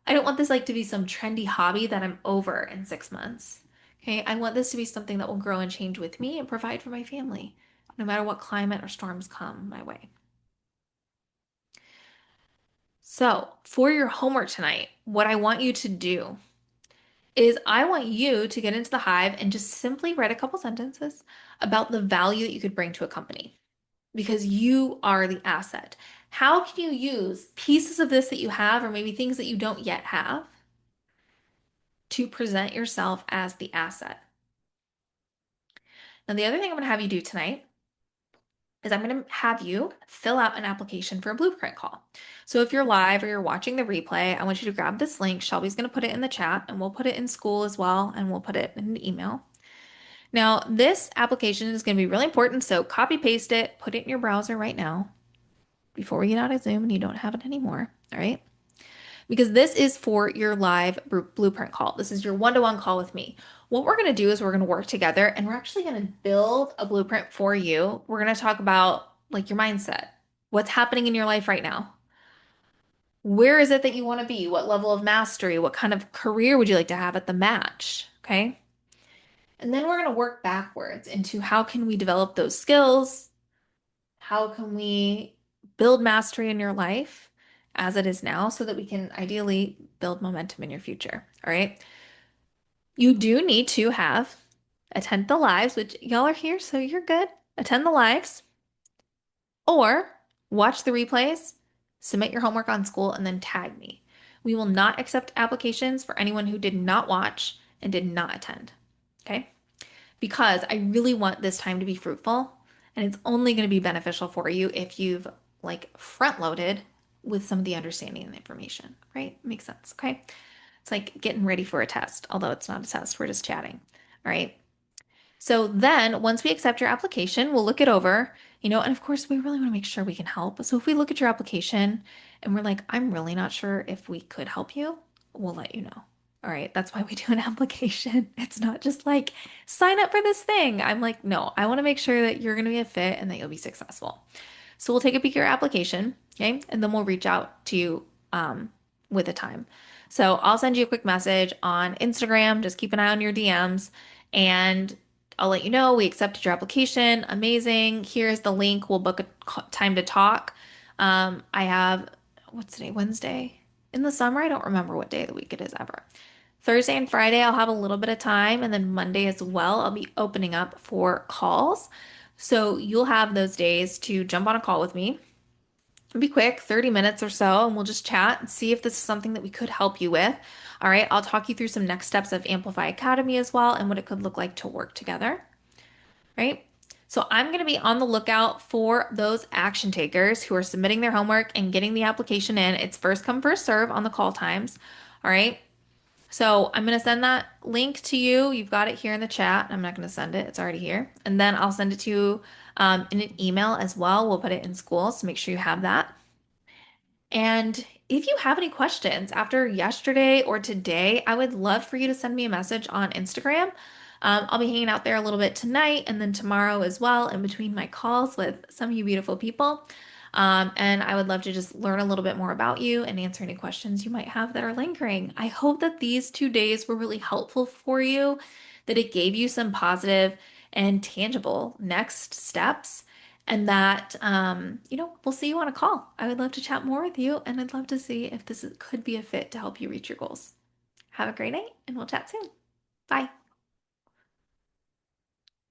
I don't want this like to be some trendy hobby that I'm over in 6 months. Okay, I want this to be something that will grow and change with me and provide for my family, no matter what climate or storms come my way. So, for your homework tonight, what I want you to do is I want you to get into the Hive and just simply write a couple sentences about the value that you could bring to a company because you are the asset. How can you use pieces of this that you have, or maybe things that you don't yet have, to present yourself as the asset? Now, the other thing I'm going to have you do tonight is I'm going to have you fill out an application for a blueprint call. So if you're live or you're watching the replay, I want you to grab this link. Shelby's going to put it in the chat and we'll put it in school as well, and we'll put it in an email. Now, this application is going to be really important, so copy paste it, put it in your browser right now before we get out of Zoom and you don't have it anymore. All right. Because this is for your live blueprint call. This is your one-to-one call with me. What we're going to do is we're going to work together and we're actually going to build a blueprint for you. We're going to talk about like your mindset, what's happening in your life right now. Where is it that you want to be? What level of mastery? What kind of career would you like to have at the match? Okay. And then we're going to work backwards into how can we develop those skills? How can we build mastery in your life as it is now so that we can ideally build momentum in your future? All right. You do need to have attend the lives, which y'all are here, so you're good. Attend the lives or watch the replays, submit your homework on school, and then tag me. We will not accept applications for anyone who did not watch and did not attend. Okay. Because I really want this time to be fruitful and it's only going to be beneficial for you if you've like front loaded with some of the understanding and information, right? Makes sense. Okay. It's like getting ready for a test, although it's not a test, we're just chatting. All right. So then once we accept your application, we'll look it over, and of course we really want to make sure we can help. So if we look at your application and we're like, I'm really not sure if we could help you, we'll let you know. All right, that's why we do an application. It's not just like sign up for this thing. I'm like, no, I want to make sure that you're going to be a fit and that you'll be successful. So we'll take a peek at your application, okay? And then we'll reach out to you with a time. So I'll send you a quick message on Instagram. Just keep an eye on your DMs and I'll let you know we accepted your application. Amazing. Here's the link. We'll book a time to talk. I have, what's today? Wednesday? In the summer, I don't remember what day of the week it is ever. Thursday and Friday, I'll have a little bit of time. And then Monday as well, I'll be opening up for calls. So you'll have those days to jump on a call with me. It'll be quick, 30 minutes or so, and we'll just chat and see if this is something that we could help you with. All right, I'll talk you through some next steps of Amplify Academy as well and what it could look like to work together, right? So I'm going to be on the lookout for those action takers who are submitting their homework and getting the application in. It's first come, first serve on the call times. All right. So I'm going to send that link to you. You've got it here in the chat. I'm not going to send it. It's already here. And then I'll send it to you in an email as well. We'll put it in school, so make sure you have that. And if you have any questions after yesterday or today, I would love for you to send me a message on Instagram. I'll be hanging out there a little bit tonight and then tomorrow as well, in between my calls with some of you beautiful people. And I would love to just learn a little bit more about you and answer any questions you might have that are lingering. I hope that these 2 days were really helpful for you, that it gave you some positive and tangible next steps, and that, we'll see you on a call. I would love to chat more with you, and I'd love to see if could be a fit to help you reach your goals. Have a great night, and we'll chat soon. Bye.